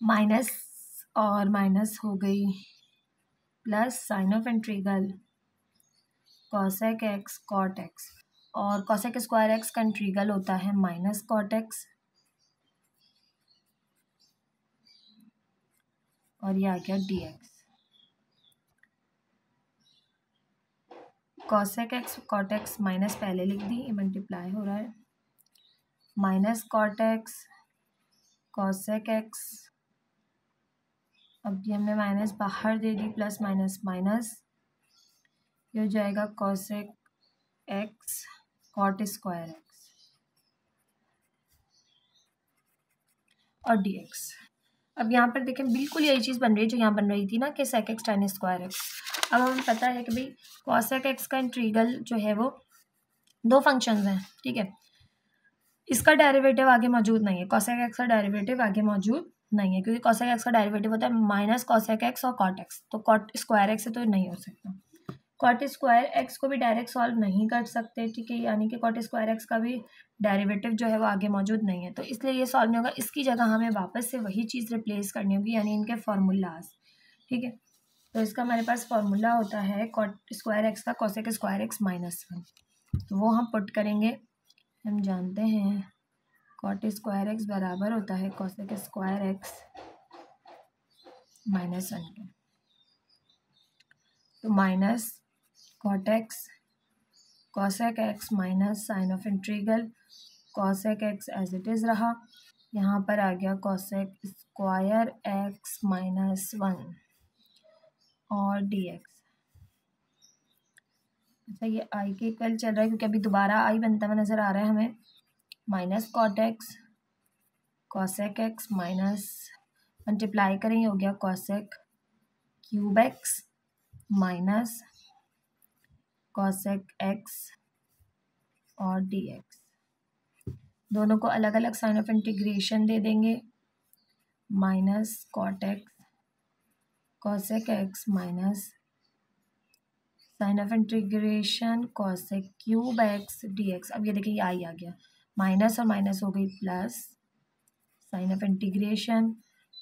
Speaker 1: माइनस और माइनस हो गई plus sign of integral cosec x cot x, और कॉसेक स्क्वायर एक्स का इंटीग्रल होता है माइनस कॉट एक्स, और ये आ गया d x. Cosec x cot x minus पहले लिख दी, ये मल्टीप्लाई हो रहा है, minus cot x cosec x, अब ये हमने माइनस बाहर दे दी, प्लस माइनस माइनस, ये हो जाएगा cosec x cot square x और डी एक्स। अब यहाँ पर देखें बिल्कुल यही चीज़ बन रही है जो यहाँ बन रही थी ना कि sec x tan square x. अब हमें पता है कि भाई कॉसेक एक्स का इंटीग्रल जो है वो दो फंक्शंस हैं, ठीक है, इसका डेरिवेटिव आगे मौजूद नहीं है, कॉसेक एक्स का डेरिवेटिव आगे मौजूद नहीं है, क्योंकि कॉसेक एक्स का डेरिवेटिव होता है माइनस कॉसेक एक्स और कॉट एक्स, तो कॉट स्क्वायर एक्स से तो नहीं हो सकता। कॉट स्क्वायर एक्स को भी डायरेक्ट सॉल्व नहीं कर सकते, ठीक है, यानी कि कॉट स्क्वायर एक्स का भी डेरिवेटिव जो है वो आगे मौजूद नहीं है, तो इसलिए ये सॉल्व नहीं होगा। इसकी जगह हमें वापस से वही चीज़ रिप्लेस करनी होगी, यानी इनके फार्मूलाज, ठीक है। तो इसका हमारे पास फार्मूला होता है कॉट स्क्वायर एक्स का cosec square x minus one, तो वो हम पुट करेंगे। हम जानते हैं कॉट स्क्वायर एक्स बराबर होता है cosec square x minus one के, तो minus cot x cosec x minus sign of integral cosec x as it is रहा, यहाँ पर आ गया cosec square x minus one और डी एक्स। अच्छा, ये आई के इक्वल चल रहा है क्योंकि अभी दोबारा आई बनता हुआ नज़र आ रहा है हमें, minus cot x cosec x minus multiply करेंगे, हो गया cosec cube x minus cosec x और डी एक्स। दोनों को अलग अलग साइन ऑफ इंटीग्रेशन दे देंगे, minus cot x cosec x minus sign of integration cosec cube x d x. अब ये देखिए ये आई आ गया, माइनस और माइनस हो गई plus sign of integration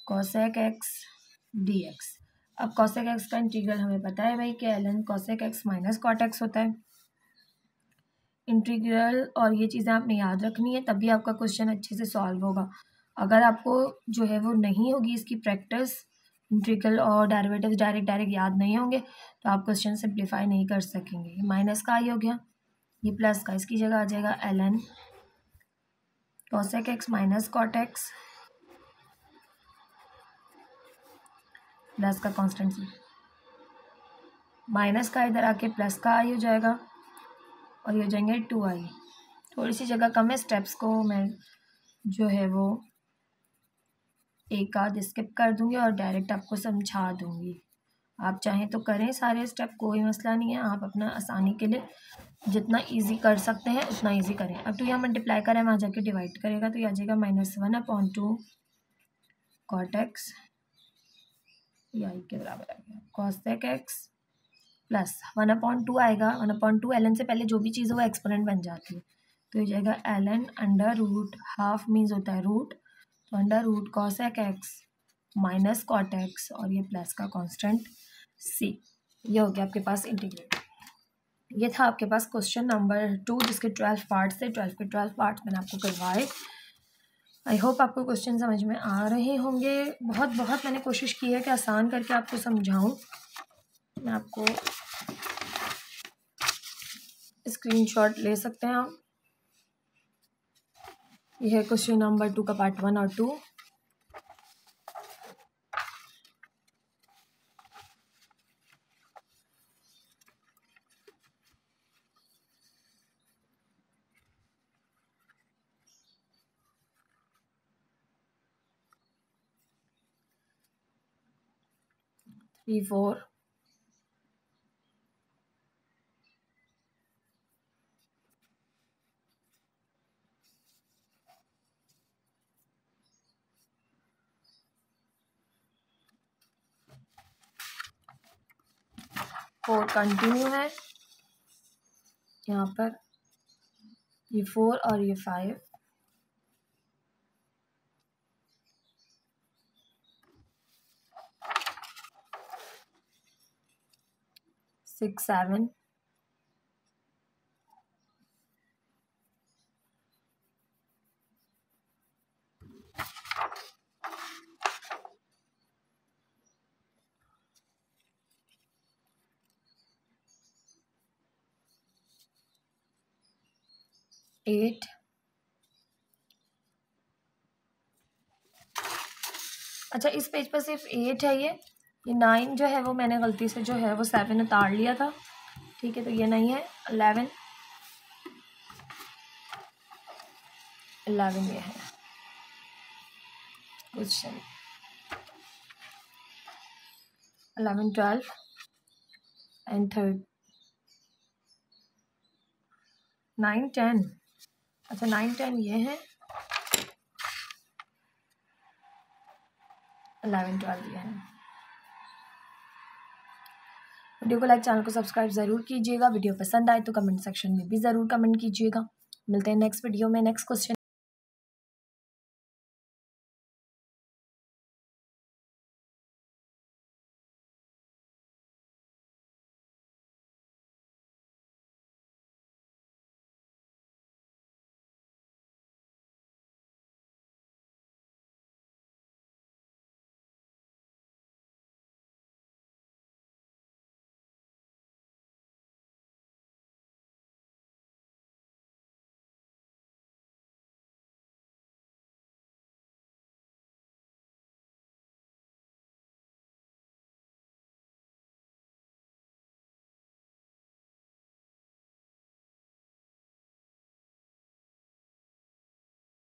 Speaker 1: cosec x d x. अब कॉसेक एक्स का इंटीग्रल हमें पता है भाई कि ln cosec x minus cot x होता है इंटीग्रल, और ये चीज़ें आपने याद रखनी है, तभी आपका क्वेश्चन अच्छे से सॉल्व होगा। अगर आपको जो है वो नहीं होगी इसकी प्रैक्टिस, इंटीग्रल और डेरिवेटिव डायरेक्ट याद नहीं होंगे, तो आप क्वेश्चन सिंप्लीफाई नहीं कर सकेंगे। माइनस का आई हो गया, ये प्लस का, इसकी जगह आ जाएगा ln cosec x minus cot x plus का कॉन्स्टेंट माइनस का इधर आके प्लस का आई हो जाएगा, और ये हो जाएंगे 2i। थोड़ी सी जगह कम है, स्टेप्स को मैं जो है वो एक आध स्किप कर दूंगी और डायरेक्ट आपको समझा दूंगी। आप चाहें तो करें सारे स्टेप, कोई मसला नहीं है, आप अपना आसानी के लिए जितना इजी कर सकते हैं उतना इजी करें। अब तो यहाँ मल्टीप्लाई करें, वहाँ जाके डिवाइड करेगा तो ये आ जाएगा -1/2 कॉट एक्स, ये आई के बराबर आ गया कॉसेक एक्स प्लस 1/2 आएगा, 1/2 ln से पहले जो भी चीज़ है वो एक्सपोनेंट बन जाती है, तो ये जाएगा ln under root half means होता है रूट, तो under root cosec x minus cot x और ये प्लस का कांस्टेंट c। ये हो गया आपके पास इंटीग्रेट। ये था आपके पास क्वेश्चन नंबर 2 जिसके 12 पार्ट्स थे, 12 के 12 पार्ट्स मैंने आपको करवाए। आई होप आपको क्वेश्चन समझ में आ रहे होंगे। बहुत बहुत मैंने कोशिश की है कि आसान करके आपको समझाऊं। मैं आपको स्क्रीनशॉट ले सकते हैं आप। यह है क्वेश्चन नंबर 2 का पार्ट 1 और 2। थ्री 4 4 कंटिन्यू है यहाँ पर, ये 4 और ये 5, 6 7, 8, अच्छा इस पेज पर सिर्फ 8 है। ये 9 जो है वो मैंने गलती से जो है वो 7 उतार लिया था, ठीक है, तो ये नहीं है। 11 ये है क्वेश्चन। 11 12 एंड 9 10, अच्छा 9 10 ये है, 11 12 ये है। वीडियो को लाइक, चैनल को सब्सक्राइब ज़रूर कीजिएगा। वीडियो पसंद आए तो कमेंट सेक्शन में भी ज़रूर कमेंट कीजिएगा। मिलते हैं नेक्स्ट वीडियो में नेक्स्ट क्वेश्चन